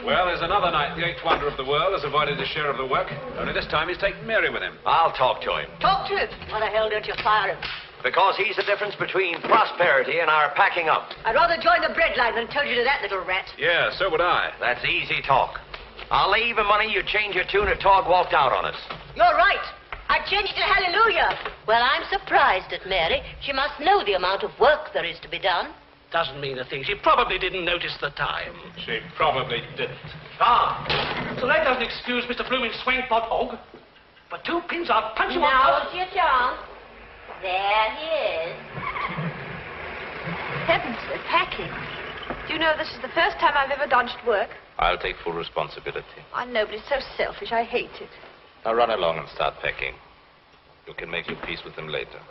S9: Well, there's another night the eighth wonder of the world has avoided his share of the work. Only this time he's taken Mary with him.
S3: I'll talk to him.
S8: Talk to him. Why the hell don't you fire him?
S3: Because he's the difference between prosperity and our packing up.
S8: I'd rather join the bread line than tell you to that little rat.
S9: Yeah, so would I.
S3: That's easy talk. I'll lay even money you change your tune if Torg walked out on us.
S8: You're right. I'd change it to hallelujah.
S2: Well, I'm surprised at Mary. She must know the amount of work there is to be done.
S1: Doesn't mean a thing. She probably didn't notice the time.
S9: She probably didn't.
S1: Ah, so that doesn't excuse Mr. Blooming Swankpot Hog. For 2 pins, I'll punch you
S2: Now's your chance. There he is.
S6: Heavens, we're packing. Do you know this is the first time I've ever dodged work?
S5: I'll take full responsibility.
S6: I know, but it's so selfish. I hate it.
S5: Now run along and start packing. You can make your peace with them later.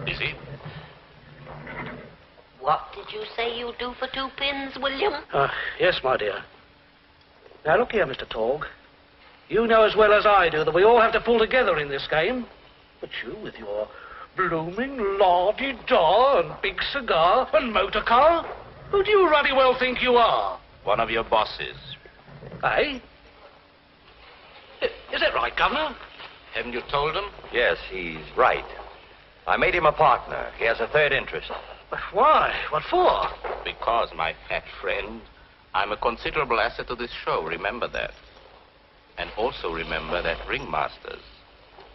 S5: Busy?
S2: What did you say you do for 2 pins, William?
S1: Yes, my dear. Now, look here, Mr. Torg. You know as well as I do that we all have to pull together in this game. But you, with your blooming la-di-da and big cigar and motor car, who do you ruddy well think you are?
S5: One of your bosses.
S1: Eh? Is that right, Governor?
S5: Haven't you told him?
S3: Yes, he's right. I made him a partner. He has a third interest.
S1: But why? What for?
S5: Because, my fat friend, I'm a considerable asset to this show. Remember that. And also remember that ringmasters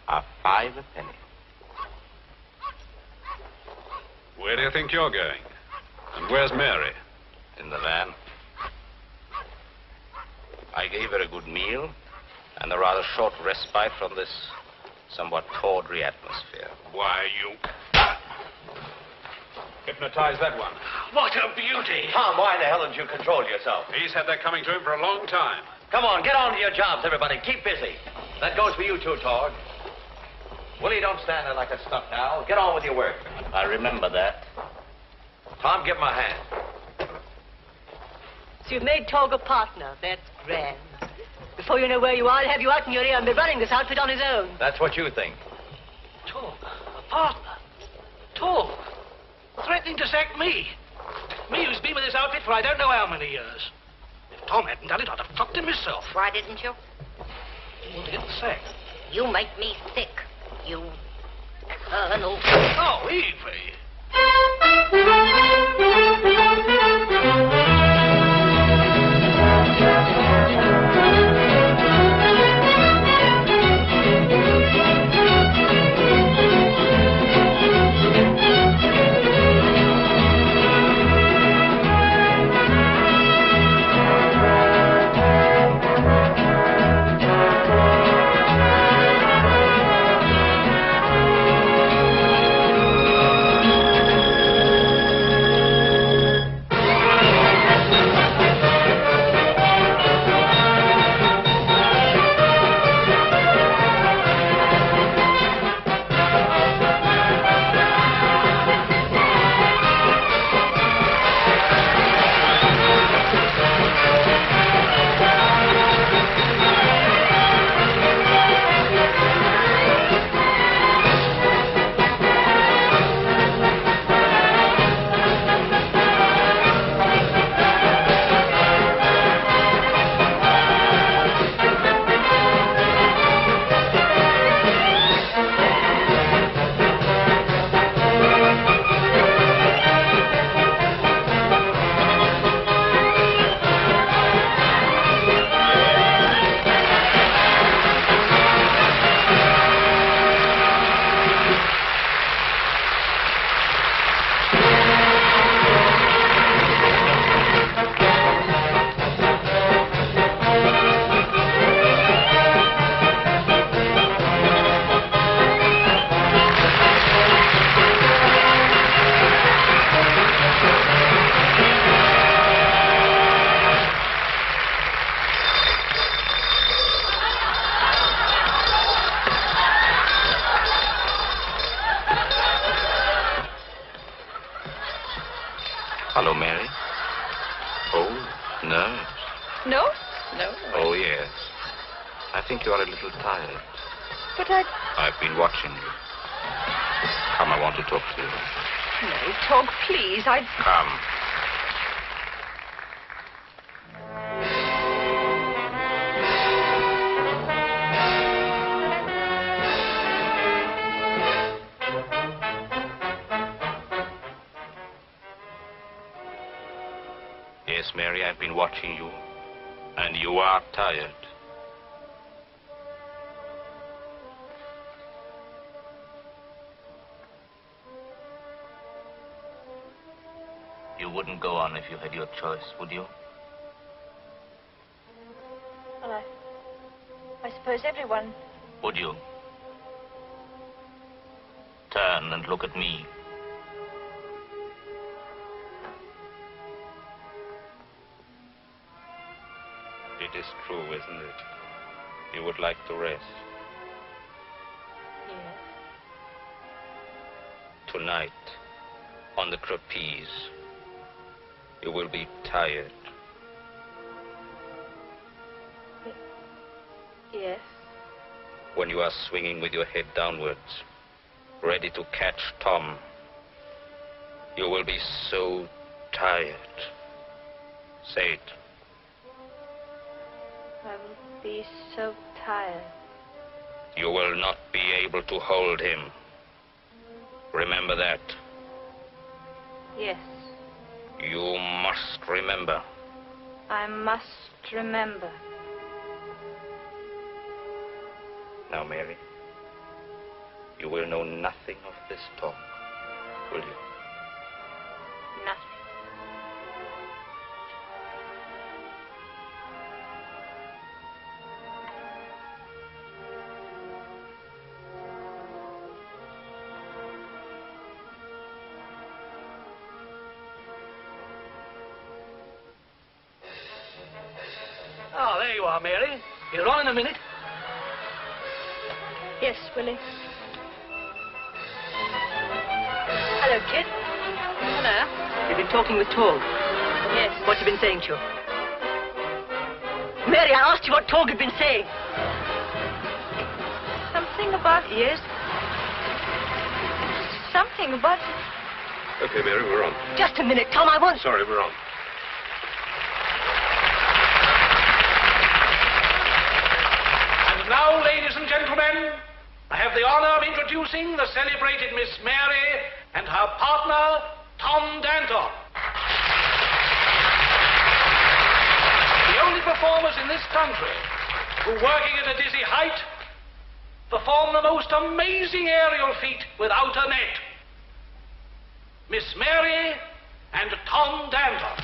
S5: are 5 a penny.
S9: Where do you think you're going? And where's Mary?
S5: In the van. I gave her a good meal and a rather short respite from this somewhat tawdry atmosphere.
S9: Why, you... Hypnotize that one.
S1: What a beauty!
S3: Tom, why the hell didn't you control yourself?
S9: He's had that coming to him for a long time.
S3: Come on, get on to your jobs, everybody. Keep busy. That goes for you too, Torg. Willie, don't stand there like a stuffed owl. Get on with your work.
S5: I remember that.
S3: Tom, give him a hand.
S8: So you've made Torg a partner. That's grand. Before you know where you are, I'll have you out in your ear and be running this outfit on his own.
S3: That's what you think.
S1: Torg, a partner. Torg, threatening to sack me. Me who's been with this outfit for I don't know how many years. If Tom hadn't done it, I'd have fucked him myself.
S2: Why didn't you?
S1: You want to get the sack?
S2: You make me sick, you Colonel.
S1: Oh, Evie.
S5: think you are a little tired.
S8: But
S5: I've been watching you. Come, I want to talk to you.
S8: No, Tog, please.
S5: Come. Yes, Mary, I've been watching you, and you are tired. You wouldn't go on if you had your choice, would you?
S6: Well, I suppose everyone...
S5: Would you? Turn and look at me. It is true, isn't it? You would like to rest.
S6: Yes.
S5: Tonight, on the trapeze, you will be tired.
S6: Yes.
S5: When you are swinging with your head downwards, ready to catch Tom, you will be so tired. Say it.
S6: I will be so tired.
S5: You will not be able to hold him. Remember that.
S6: Yes.
S5: You must remember.
S6: I must remember.
S5: Now, Mary, you will know nothing of this talk, will you?
S6: Nothing.
S1: Oh, there you are, Mary. You're on in a minute.
S6: Yes, Willie.
S8: Hello, kid.
S6: Hello.
S8: You've been talking with Tog.
S6: Yes.
S8: What's he been saying to you? Mary, I asked you what Tog had been saying.
S6: Something about...
S8: Yes?
S6: Something about...
S10: Okay, Mary, we're on.
S8: Just a minute, Tom, I want...
S10: Sorry, we're on.
S1: And now, ladies and gentlemen, I have the honor of introducing the celebrated Miss Mary and her partner, Tom Danton. The only performers in this country who, working at a dizzy height, perform the most amazing aerial feat without a net. Miss Mary and Tom Danton.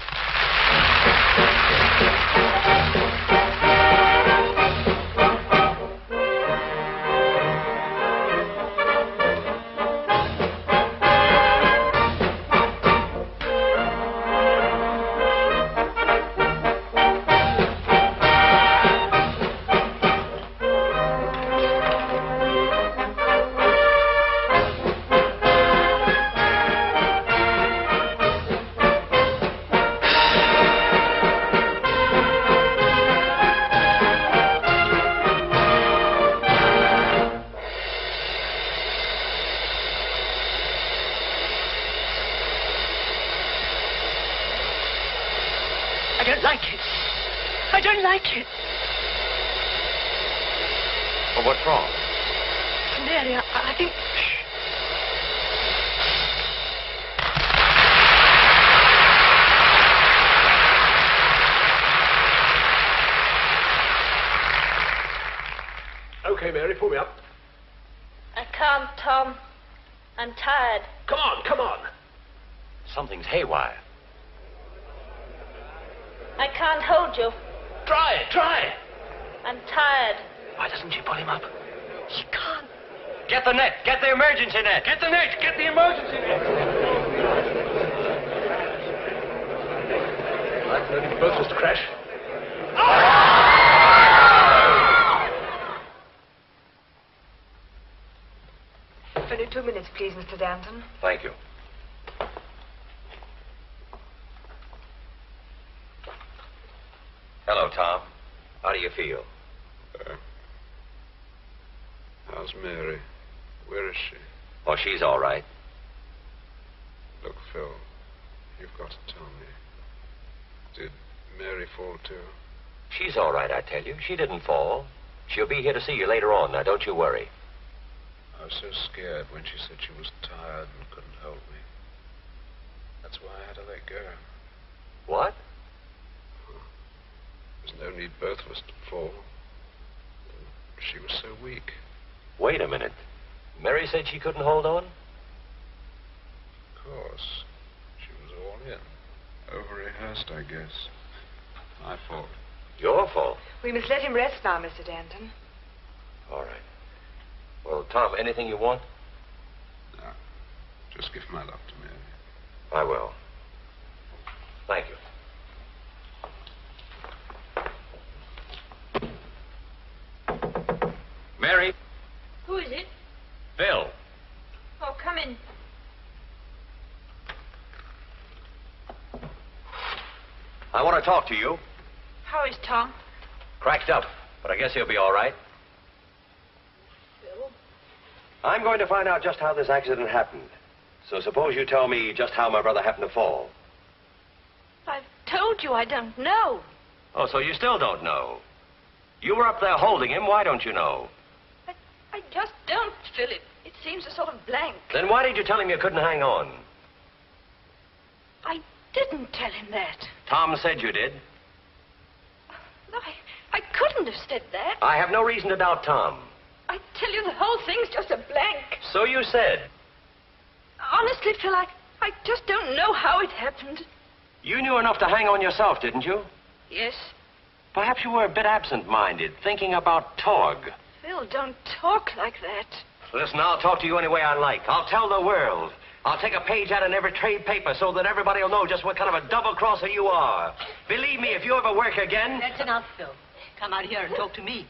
S8: I don't like it. I don't like it.
S3: Well, what's wrong?
S8: Mary, I think...
S4: Okay, Mary, pull me up.
S6: I can't, Tom. I'm tired.
S4: Come on, come on.
S3: Something's haywire.
S6: I can't hold you.
S4: Try it, try it.
S6: I'm tired.
S4: Why doesn't she pull him up?
S8: She can't.
S3: Get the net. Get the emergency net.
S1: Get the net. Get the emergency net.
S4: Like maybe the boat was to crash.
S8: 22 minutes, please, Mr. Danton.
S3: Thank you. Hello, Tom. How do you feel?
S9: How's Mary? Where is she?
S3: Oh, she's all right.
S9: Look, Phil, you've got to tell me. Did Mary fall too?
S3: She's all right, I tell you. She didn't fall. She'll be here to see you later on. Now, don't you worry.
S9: I was so scared when she said she was tired and couldn't hold me. That's why I had to let go.
S3: What?
S9: There's no need both of us to fall. She was so weak.
S3: Wait a minute. Mary said she couldn't hold on?
S9: Of course. She was all in. Over-rehearsed, I guess. My fault.
S3: Your fault?
S11: We must let him rest now, Mr. Danton.
S3: All right. Well, Tom, anything you want?
S9: No. Just give my love to Mary.
S3: I will. Thank you. Mary?
S6: Who is it?
S3: Phil.
S6: Oh, come in.
S3: I want to talk to you.
S6: How is Tom?
S3: Cracked up, but I guess he'll be all right.
S6: Phil?
S3: I'm going to find out just how this accident happened. So suppose you tell me just how my brother happened to fall.
S6: I've told you I don't know.
S3: Oh, so you still don't know? You were up there holding him. Why don't you know?
S6: I just don't, Phil. It seems a sort of blank.
S3: Then why did you tell him you couldn't hang on?
S6: I didn't tell him that.
S3: Tom said you did.
S6: No, I couldn't have said that.
S3: I have no reason to doubt Tom.
S6: I tell you, the whole thing's just a blank.
S3: So you said.
S6: Honestly, Phil, I just don't know how it happened.
S3: You knew enough to hang on yourself, didn't you?
S6: Yes.
S3: Perhaps you were a bit absent-minded, thinking about Torg.
S6: Phil, don't talk like that.
S3: Listen, I'll talk to you any way I like. I'll tell the world. I'll take a page out in every trade paper so that everybody will know just what kind of a double-crosser you are. Believe me, if you ever work again...
S8: That's enough, Phil. Come out here and talk to me.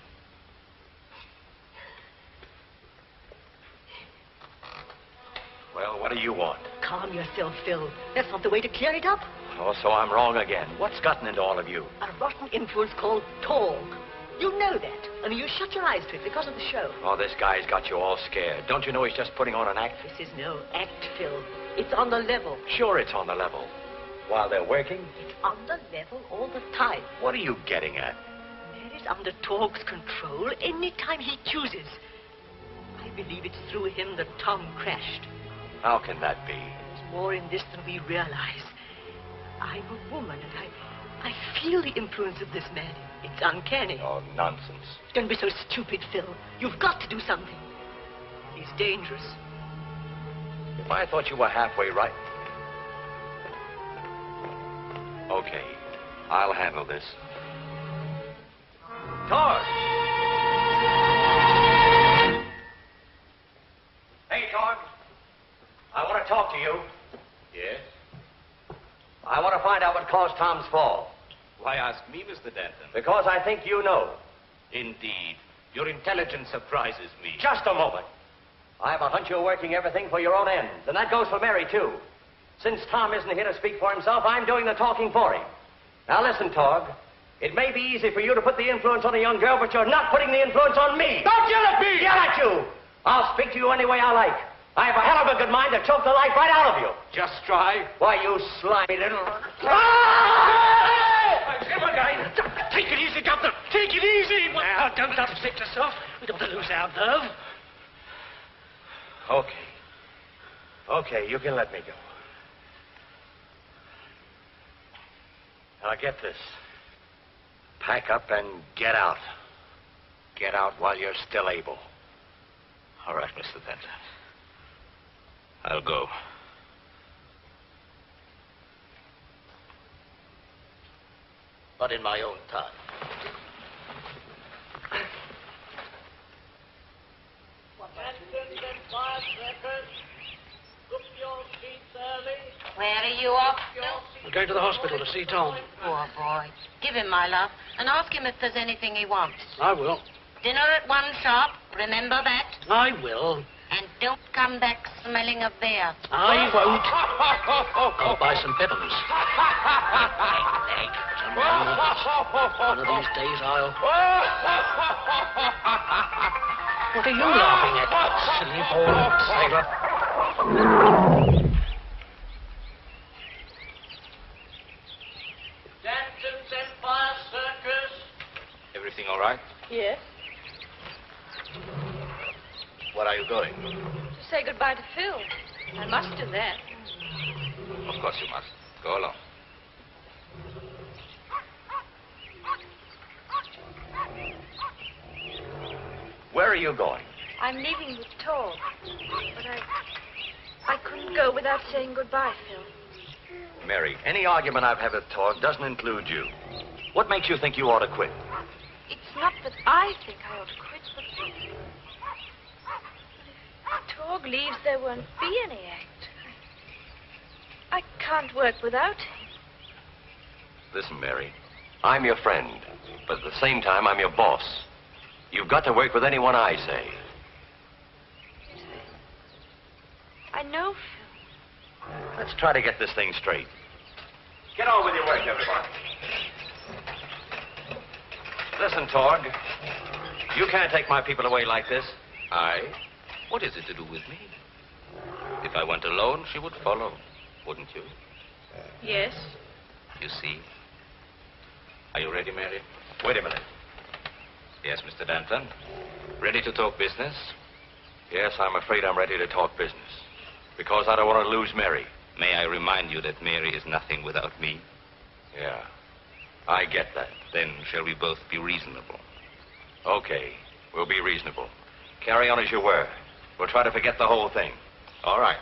S3: Well, what do you want?
S8: Calm yourself, Phil. That's not the way to clear it up.
S3: Oh, so I'm wrong again. What's gotten into all of you?
S8: A rotten influence called Torg. You know that. I mean, you shut your eyes to it because of the show.
S3: Oh, this guy's got you all scared. Don't you know he's just putting on an act?
S8: This is no act, Phil. It's on the level.
S3: Sure, it's on the level. While they're working?
S8: It's on the level all the time.
S3: What are you getting at?
S8: Mary's under Torg's control any time he chooses. I believe it's through him that Tom crashed.
S3: How can that be?
S8: There's more in this than we realize. I'm a woman, and I feel the influence of this man. It's uncanny.
S3: Oh, nonsense.
S8: Don't be so stupid, Phil. You've got to do something. He's dangerous.
S3: If I thought you were halfway right... Okay, I'll handle this. Torg! Hey, Torg. I want to talk to you.
S5: Yes?
S3: I want to find out what caused Tom's fall.
S5: Why ask me, Mr. Danton?
S3: Because I think you know.
S5: Indeed. Your intelligence surprises me.
S3: Just a moment. I have a hunch you're working everything for your own ends, and that goes for Mary, too. Since Tom isn't here to speak for himself, I'm doing the talking for him. Now listen, Torg. It may be easy for you to put the influence on a young girl, but you're not putting the influence on me.
S7: Don't yell at me!
S3: Yell at you! I'll speak to you any way I like. I have a hell of a good mind to choke the life right out of you.
S7: Just try.
S3: Why, you slimy little...
S1: Take it easy, Governor. Take it easy. Now, don't upset yourself. We don't want to lose our nerve.
S3: Okay. Okay, you can let me go. Now, get this. Pack up and get out. Get out while you're still able.
S5: All right, Mr. Danton. I'll go. But in my own time.
S2: Where are you off to?
S1: We're going to the hospital to see Tom.
S2: Poor boy. Give him my love and ask him if there's anything he wants.
S1: I will.
S2: Dinner at 1 sharp. Remember that?
S1: I will.
S2: And don't come back smelling of beer.
S1: I won't. I'll buy some peppermints. One of these days I'll... What are you laughing at, silly bald sailor?
S3: Danton's Empire Circus.
S5: Everything all right?
S6: Yes.
S5: Where are you going?
S6: To say goodbye to Phil. I must do that.
S5: Of course you must. Go along.
S3: Where are you going?
S6: I'm leaving with Tor. But I couldn't go without saying goodbye, Phil.
S3: Mary, any argument I've had with Torg doesn't include you. What makes you think you ought to quit?
S6: It's not that I think I ought to quit, but if Torg leaves, there won't be any act. I can't work without him.
S3: Listen, Mary, I'm your friend, but at the same time, I'm your boss. You've got to work with anyone I say.
S6: Yes, I know, Phil.
S3: Let's try to get this thing straight. Get on with your work, everybody. Listen, Torg. You can't take my people away like this.
S5: I? What is it to do with me? If I went alone, she would follow, wouldn't you?
S6: Yes.
S5: You see? Are you ready, Mary?
S3: Wait a minute.
S5: Yes, Mr. Danton. Ready to talk business?
S3: Yes, I'm afraid I'm ready to talk business. Because I don't want to lose Mary.
S5: May I remind you that Mary is nothing without me?
S3: Yeah, I get that.
S5: Then shall we both be reasonable?
S3: Okay, we'll be reasonable. Carry on as you were. We'll try to forget the whole thing.
S5: All right.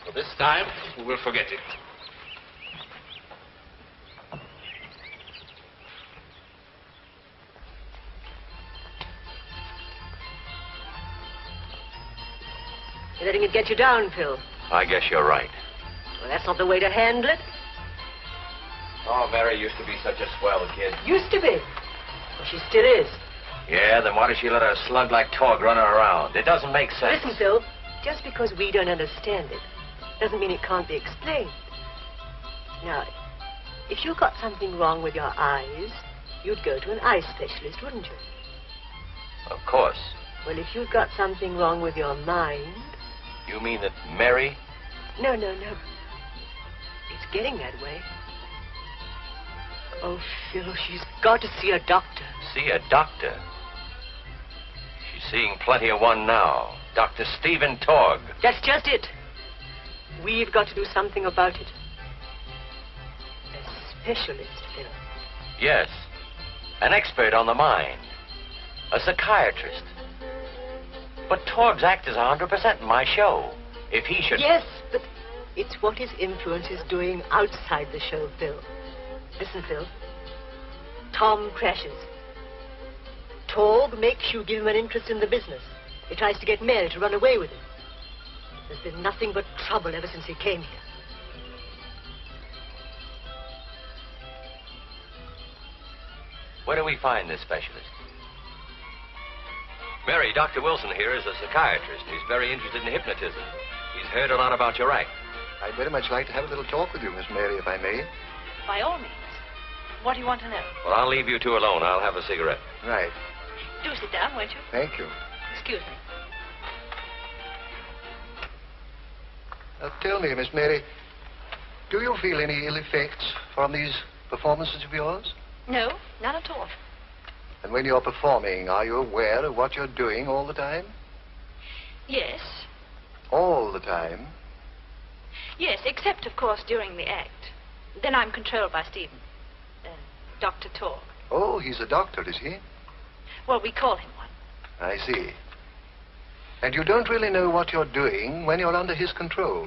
S5: For this time, we will forget it.
S8: You're letting it get you down, Phil.
S3: I guess you're right.
S8: Well, that's not the way to handle it.
S3: Oh, Mary used to be such a swell kid.
S8: Used to be. Well, she still is.
S3: Yeah, then why does she let a slug like Torg run her around? It doesn't make sense.
S8: Listen, Phil, just because we don't understand it doesn't mean it can't be explained. Now, if you got something wrong with your eyes, you'd go to an eye specialist, wouldn't you?
S3: Of course.
S8: Well, if you've got something wrong with your mind...
S3: You mean that Mary...
S8: No. It's getting that way. Oh, Phil, she's got to see a doctor.
S3: See a doctor? She's seeing plenty of one now. Dr. Stephen Torg.
S8: That's just it. We've got to do something about it. A specialist, Phil.
S3: Yes. An expert on the mind. A psychiatrist. But Torg's act is 100% in my show. If he should...
S8: Yes, but it's what his influence is doing outside the show, Phil. Listen, Phil. Tom crashes. Torg makes you give him an interest in the business. He tries to get Mary to run away with him. There's been nothing but trouble ever since he came here.
S3: Where do we find this specialist? Mary, Dr. Wilson here is a psychiatrist. He's very interested in hypnotism. He's heard a lot about your act.
S12: I'd very much like to have a little talk with you, Miss Mary, if I may.
S6: By all means. What do you want to know?
S3: Well, I'll leave you two alone. I'll have a cigarette.
S12: Right.
S6: Do sit down, won't you?
S12: Thank you.
S6: Excuse me.
S12: Now, tell me, Miss Mary, do you feel any ill effects from these performances of yours?
S6: No, none at all.
S12: And when you're performing, are you aware of what you're doing all the time?
S6: Yes.
S12: All the time?
S6: Yes, except, of course, during the act. Then I'm controlled by Stephen. Dr. Torg.
S12: Oh, he's a doctor, is he?
S6: Well, we call him one.
S12: I see. And you don't really know what you're doing when you're under his control?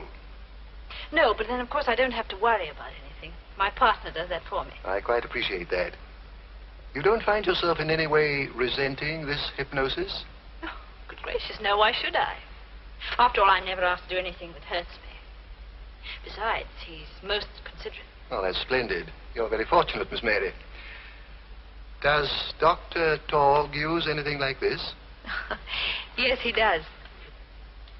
S6: No, but then, of course, I don't have to worry about anything. My partner does that for me.
S12: I quite appreciate that. You don't find yourself in any way resenting this hypnosis?
S6: Oh, good gracious, no, why should I? After all, I'm never asked to do anything that hurts me. Besides, he's most considerate.
S12: Oh, that's splendid. You're very fortunate, Miss Mary. Does Dr. Torg use anything like this?
S6: Yes, he does.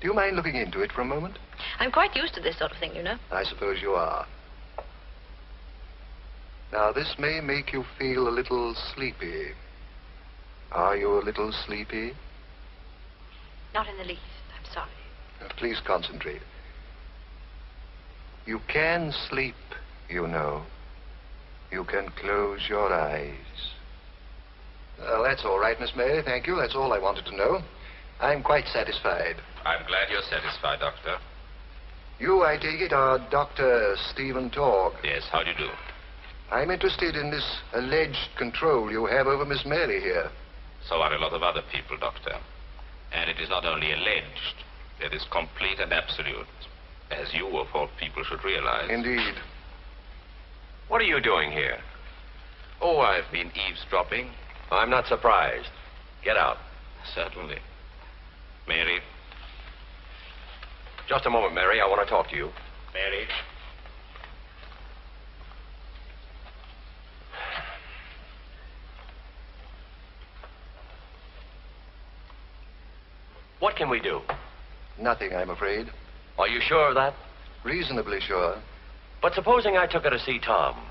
S12: Do you mind looking into it for a moment?
S6: I'm quite used to this sort of thing, you know.
S12: I suppose you are. Now, this may make you feel a little sleepy. Are you a little sleepy?
S6: Not in the least. I'm sorry.
S12: Please concentrate. You can sleep, you know. You can close your eyes. Well, that's all right, Miss Mary. Thank you. That's all I wanted to know. I'm quite satisfied.
S5: I'm glad you're satisfied, Doctor.
S12: You, I take it, are Dr. Stephen Torg.
S5: Yes, how do you do?
S12: I'm interested in this alleged control you have over Miss Mary here.
S5: So are a lot of other people, Doctor. And it is not only alleged, it is complete and absolute, as you, of all people, should realize.
S12: Indeed.
S3: What are you doing here?
S5: Oh, I've been eavesdropping.
S3: I'm not surprised. Get out.
S5: Certainly. Mary.
S3: Just a moment, Mary. I want to talk to you.
S5: Mary.
S3: What can we do?
S12: Nothing, I'm afraid.
S3: Are you sure of that?
S12: Reasonably sure.
S3: But supposing I took her to see Tom.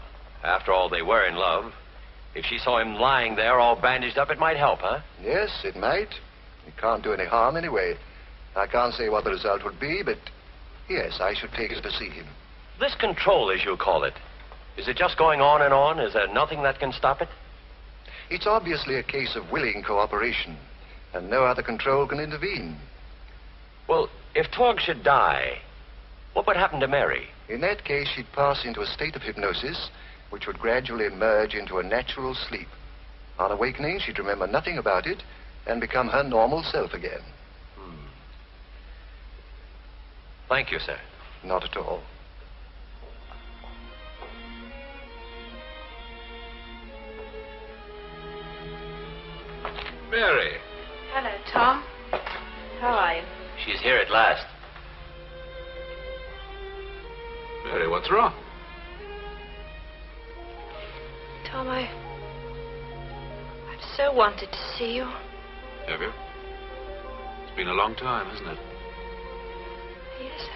S3: After all, they were in love. If she saw him lying there all bandaged up, it might help, huh?
S12: Yes, it might. It can't do any harm anyway. I can't say what the result would be, but yes, I should take her to see him.
S3: This control, as you call it, is it just going on and on? Is there nothing that can stop it?
S12: It's obviously a case of willing cooperation, and no other control can intervene.
S3: Well, if Torg should die, what would happen to Mary?
S12: In that case, she'd pass into a state of hypnosis, which would gradually merge into a natural sleep. On awakening, she'd remember nothing about it and become her normal self again.
S3: Thank you, sir.
S12: Not at all.
S9: Mary.
S6: Hello, Tom. How are you?
S3: She's here at last.
S9: Mary, what's wrong?
S6: Tom, I've so wanted to see you.
S9: Have you? It's been a long time, hasn't it?
S6: Yes,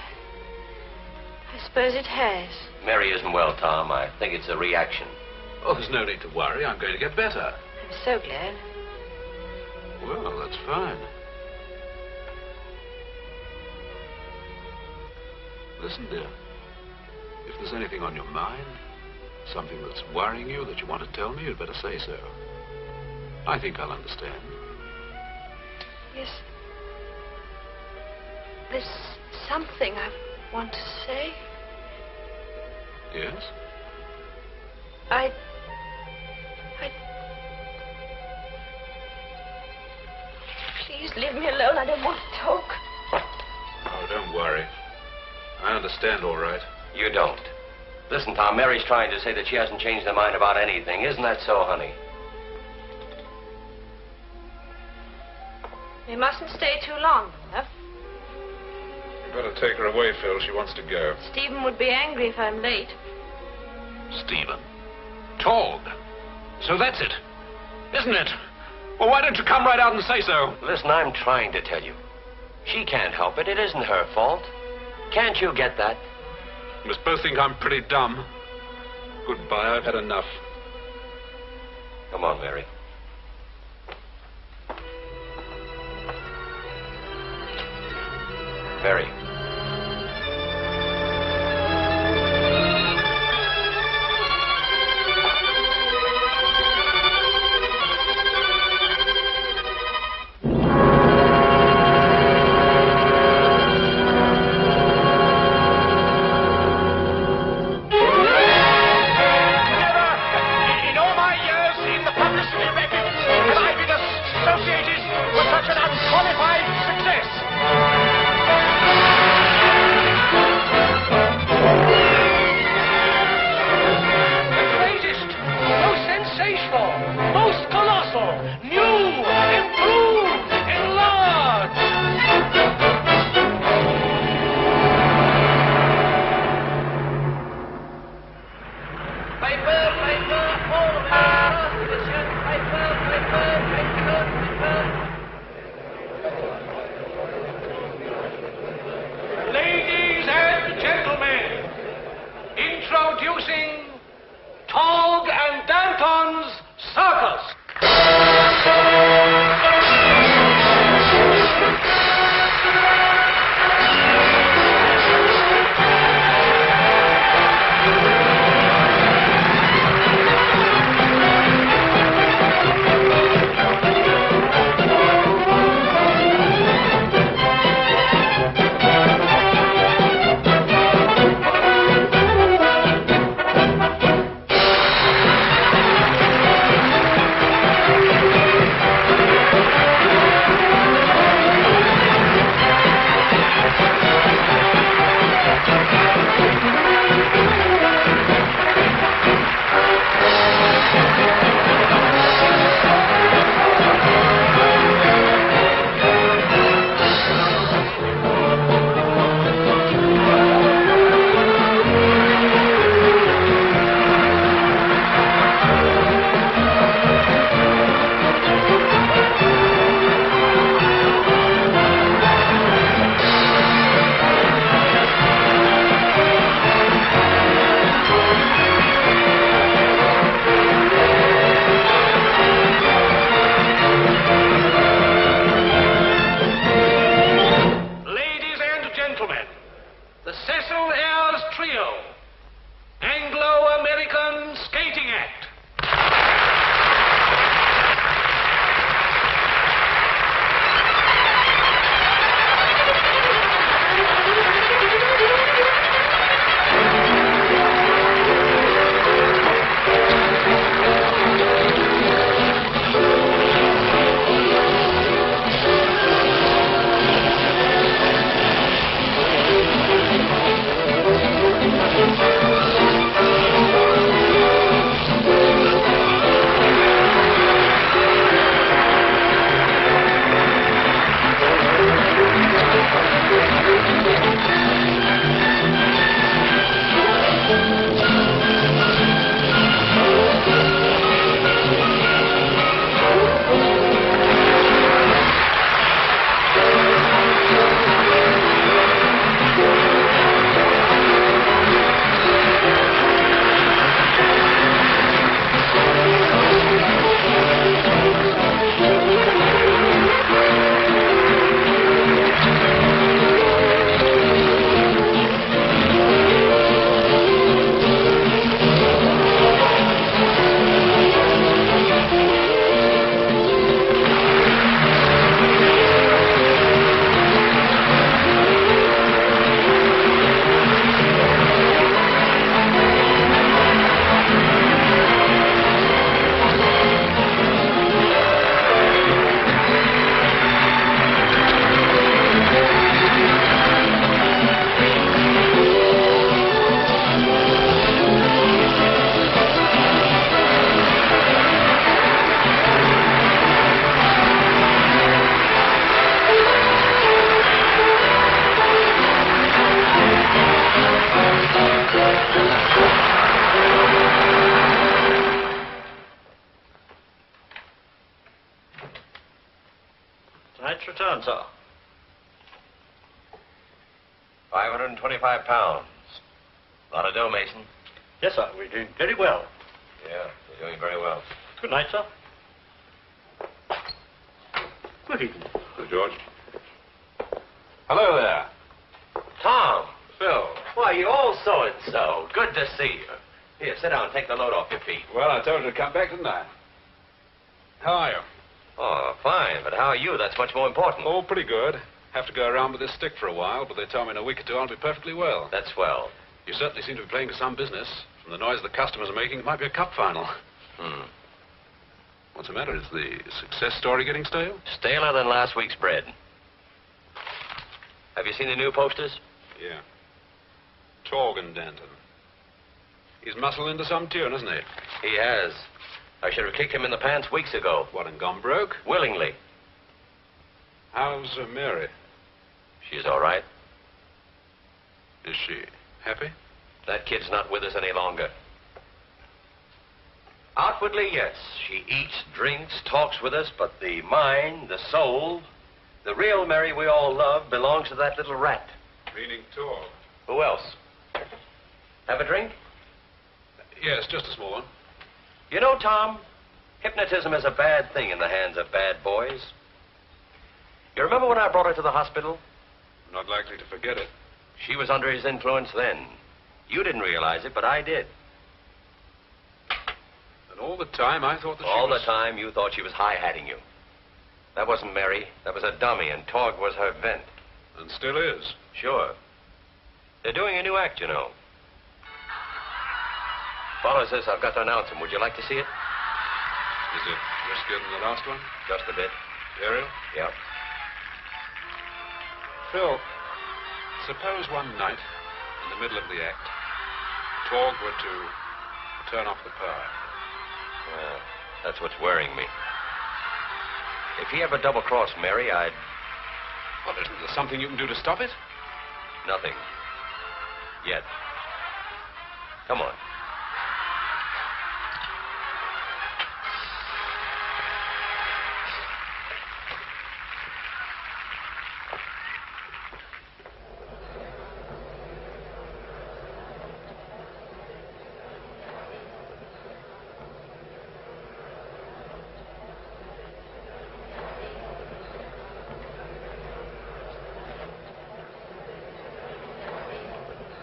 S6: I suppose it has.
S3: Mary isn't well, Tom. I think it's a reaction.
S9: Oh, there's no need to worry. I'm going to get better.
S6: I'm so glad.
S9: Well, that's fine. Listen, dear. If there's anything on your mind, something that's worrying you that you want to tell me, you'd better say so. I think I'll understand.
S6: Yes. There's something I want to say.
S9: Yes?
S6: Please leave me alone. I don't want to talk.
S9: Oh, don't worry. I understand all right.
S3: You don't. Listen, Tom, Mary's trying to say that she hasn't changed her mind about anything. Isn't that so, honey?
S6: We mustn't stay too long, love.
S9: You'd better take her away, Phil. She wants to go.
S6: Stephen would be angry if I'm late.
S9: Stephen. Torg. So that's it. Isn't it? Well, why don't you come right out and say so?
S3: Listen, I'm trying to tell you. She can't help it. It isn't her fault. Can't you get that?
S9: You must both think I'm pretty dumb. Goodbye, I've had enough.
S3: Come on, Mary. Mary.
S1: Associated with such an unqualified success.
S13: Tonight's return, sir.
S3: 525 pounds. Lot of dough, Mason.
S13: Yes, sir. We're doing very well.
S3: Yeah, you're doing very well.
S13: Good night, sir. Good evening.
S9: Hello, George. Hello there.
S3: Tom.
S9: Phil.
S3: Why, you old so-and-so. Good to see you. Here, sit down and take the load off your feet.
S9: Well, I told you to come back, didn't I? How are you?
S3: Oh, fine. But how are you? That's much more important.
S9: Oh, pretty good. Have to go around with this stick for a while, but they tell me in a week or two I'll be perfectly well.
S3: That's swell.
S9: You certainly seem to be playing for some business. From the noise the customers are making, it might be a cup final. What's the matter? Is the success story getting stale?
S3: Staler than last week's bread. Have you seen the new posters?
S9: Yeah. Torg and Danton. He's muscled into some tune, hasn't he?
S3: He has. I should have kicked him in the pants weeks ago.
S9: What, and gone broke?
S3: Willingly.
S9: How's Mary?
S3: She's all right.
S9: Is she happy?
S3: That kid's not with us any longer. Outwardly, yes. She eats, drinks, talks with us, but the mind, the soul, the real Mary we all love belongs to that little rat.
S9: Meaning Torg.
S3: Who else? Have a drink?
S9: Yes, just a small one.
S3: You know, Tom, hypnotism is a bad thing in the hands of bad boys. You remember when I brought her to the hospital?
S9: Not likely to forget it.
S3: She was under his influence then. You didn't realize it, but I did.
S9: And all the time I thought that
S3: all the time you thought she was high-hatting you. That wasn't Mary. That was a dummy, and Torg was her vent.
S9: And still is.
S3: Sure. They're doing a new act, you know. Follows this, I've got to announce him. Would you like to see it?
S9: Is it riskier than the last one?
S3: Just a bit.
S9: Ariel?
S3: Yep.
S9: Phil, suppose one night, in the middle of the act, Torg were to turn off the power.
S3: Well, that's what's worrying me. If he ever double-crossed Mary, I'd...
S9: Well, isn't there something you can do to stop it?
S3: Nothing. Yet. Come on.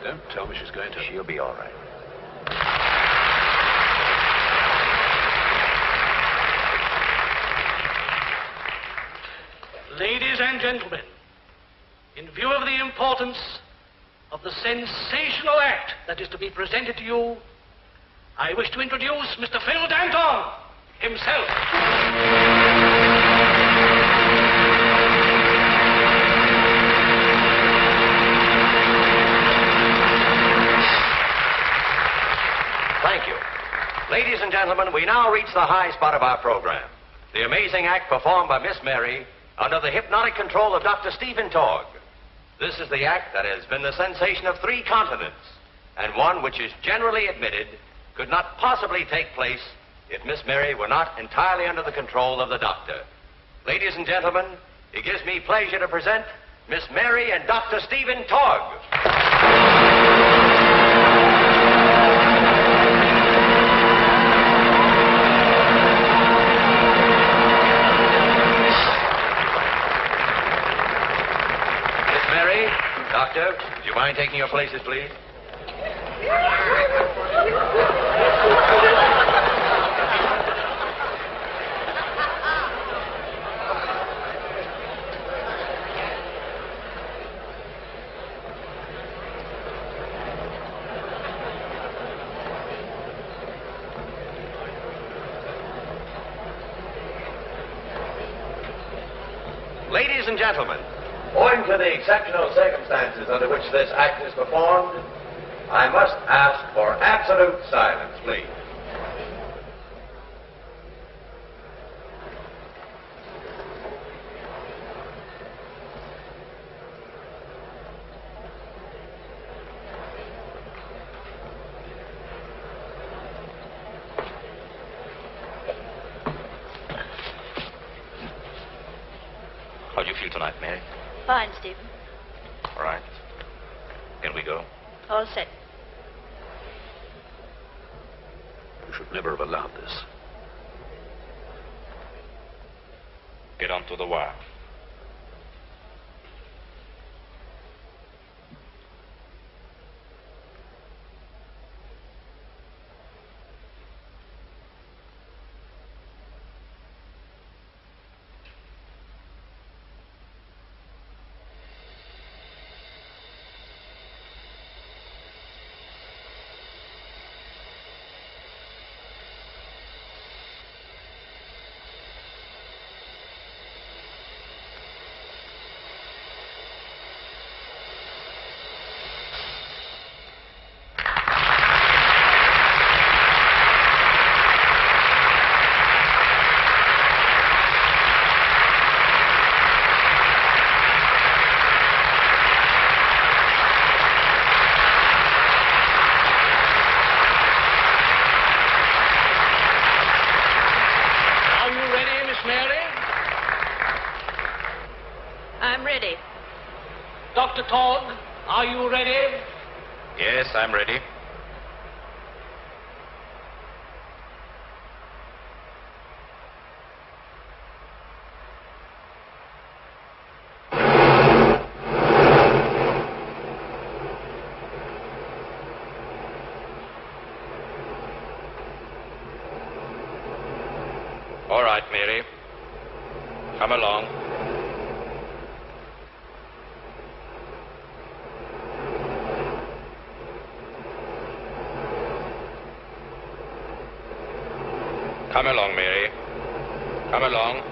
S9: Don't tell me she's going to...
S3: She'll be all right.
S1: Ladies and gentlemen, in view of the importance of the sensational act that is to be presented to you, I wish to introduce Mr. Phil Danton himself.
S3: Thank you. Ladies and gentlemen, we now reach the high spot of our program. The amazing act performed by Miss Mary under the hypnotic control of Dr. Stephen Torg. This is the act that has been the sensation of 3 continents, and one which is generally admitted could not possibly take place if Miss Mary were not entirely under the control of the doctor. Ladies and gentlemen, it gives me pleasure to present Miss Mary and Dr. Stephen Torg. Doctor, would you mind taking your places, please? Ladies and gentlemen, owing to the exceptional circumstances under which this act is performed, I must ask for absolute silence, please.
S5: How do you feel tonight, Mary?
S6: Fine, Stephen.
S5: All right. Can we go?
S6: All set.
S9: You should never have allowed this.
S5: Get onto the wire.
S1: Dr. Todd, are you ready?
S5: Yes, I'm ready. All right, Mary. Come along. Come along, Mary. Come along.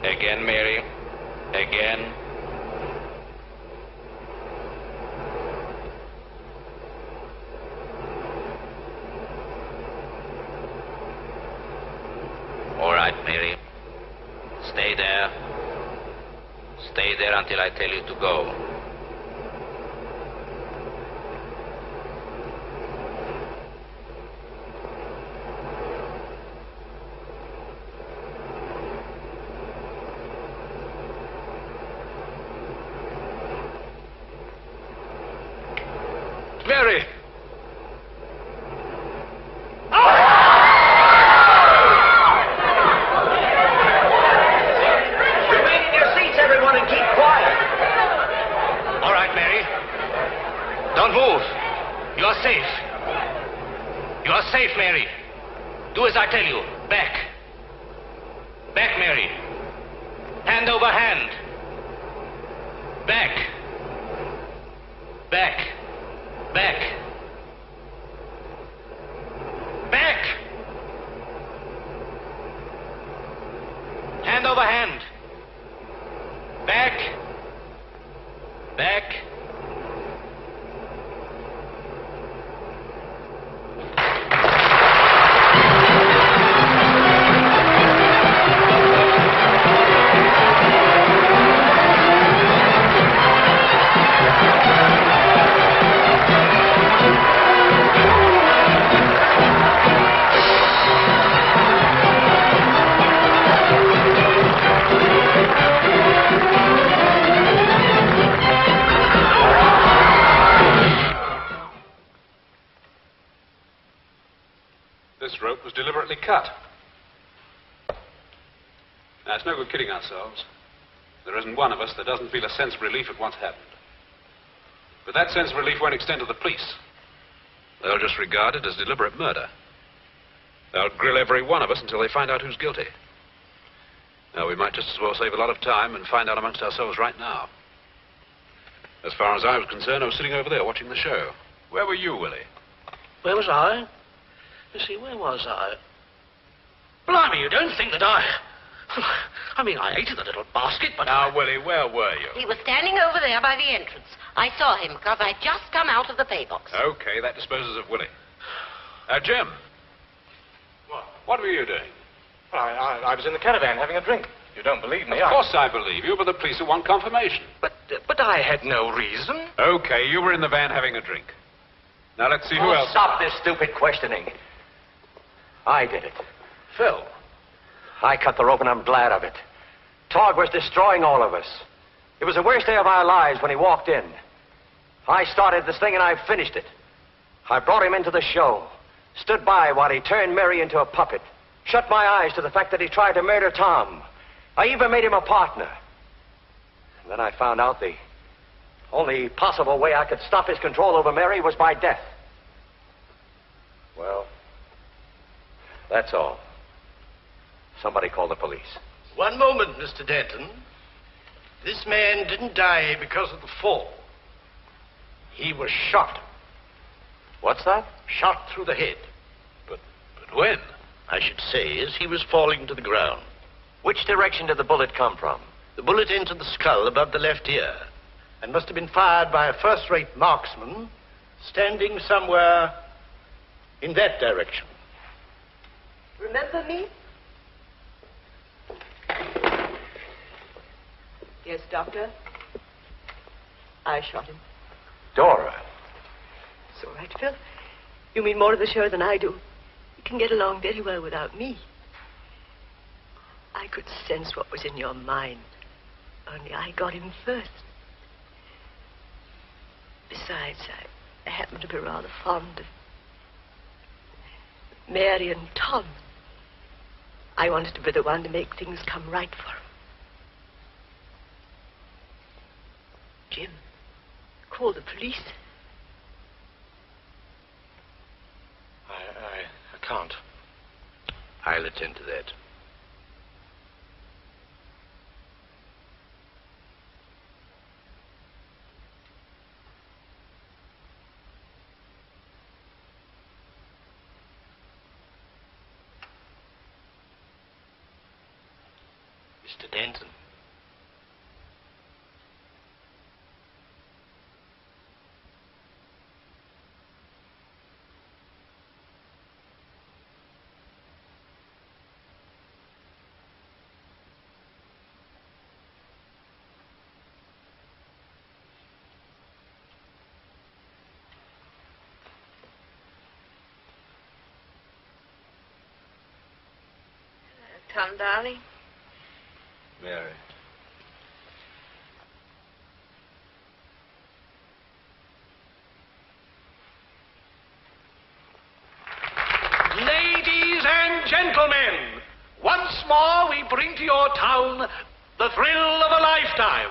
S5: Again, Mary. Again. All right, Mary. Stay there. Stay there until I tell you to go.
S9: Mary!
S3: Remain in your seats, everyone, and keep quiet.
S5: All right, Mary. Don't move. You are safe. You are safe, Mary. Do as I tell you. Back. Back, Mary. Hand over hand. Back. Back. Back. Back. Hand over hand. Back. Back.
S9: This rope was deliberately cut. Now, it's no good kidding ourselves. There isn't one of us that doesn't feel a sense of relief at what's happened. But that sense of relief won't extend to the police. They'll just regard it as deliberate murder. They'll grill every one of us until they find out who's guilty. Now, we might just as well save a lot of time and find out amongst ourselves right now. As far as I was concerned, I was sitting over there watching the show. Where were you, Willie?
S1: Where was I? Let's see, where was I? Blimey, you don't think that I mean, I ate in the little basket, but...
S9: Now, Willie, where were you?
S2: He was standing over there by the entrance. I saw him because I'd just come out of the pay box.
S9: Okay, that disposes of Willie. Jim. What were you doing?
S7: I was in the caravan having a drink. You don't believe me?
S9: Of course I believe you, but the police want confirmation.
S7: But I had no reason.
S9: Okay, you were in the van having a drink. Now, let's see who else...
S3: Stop this stupid questioning. I did it.
S7: Phil.
S3: I cut the rope, and I'm glad of it. Tog was destroying all of us. It was the worst day of our lives when he walked in. I started this thing, and I finished it. I brought him into the show, stood by while he turned Mary into a puppet, shut my eyes to the fact that he tried to murder Tom. I even made him a partner. And then I found out the only possible way I could stop his control over Mary was by death. Well, that's all. Somebody call the police.
S13: One moment, Mr. Denton. This man didn't die because of the fall. He was shot.
S3: What's that?
S13: Shot through the head. But when? I should say as he was falling to the ground.
S3: Which direction did the bullet come from?
S13: The bullet entered the skull above the left ear and must have been fired by a first-rate marksman standing somewhere in that direction.
S8: Remember me? Yes, Doctor. I shot him.
S3: Dora.
S8: It's all right, Phil. You mean more to the show than I do. You can get along very well without me. I could sense what was in your mind. Only I got him first. Besides, I happen to be rather fond of Mary and Tom. I wanted to be the one to make things come right for him. Jim, call the police.
S7: I can't.
S13: I'll attend to that. Mr. Denton.
S6: Tom, darling.
S3: Mary.
S1: Ladies and gentlemen, once more we bring to your town the thrill of a lifetime.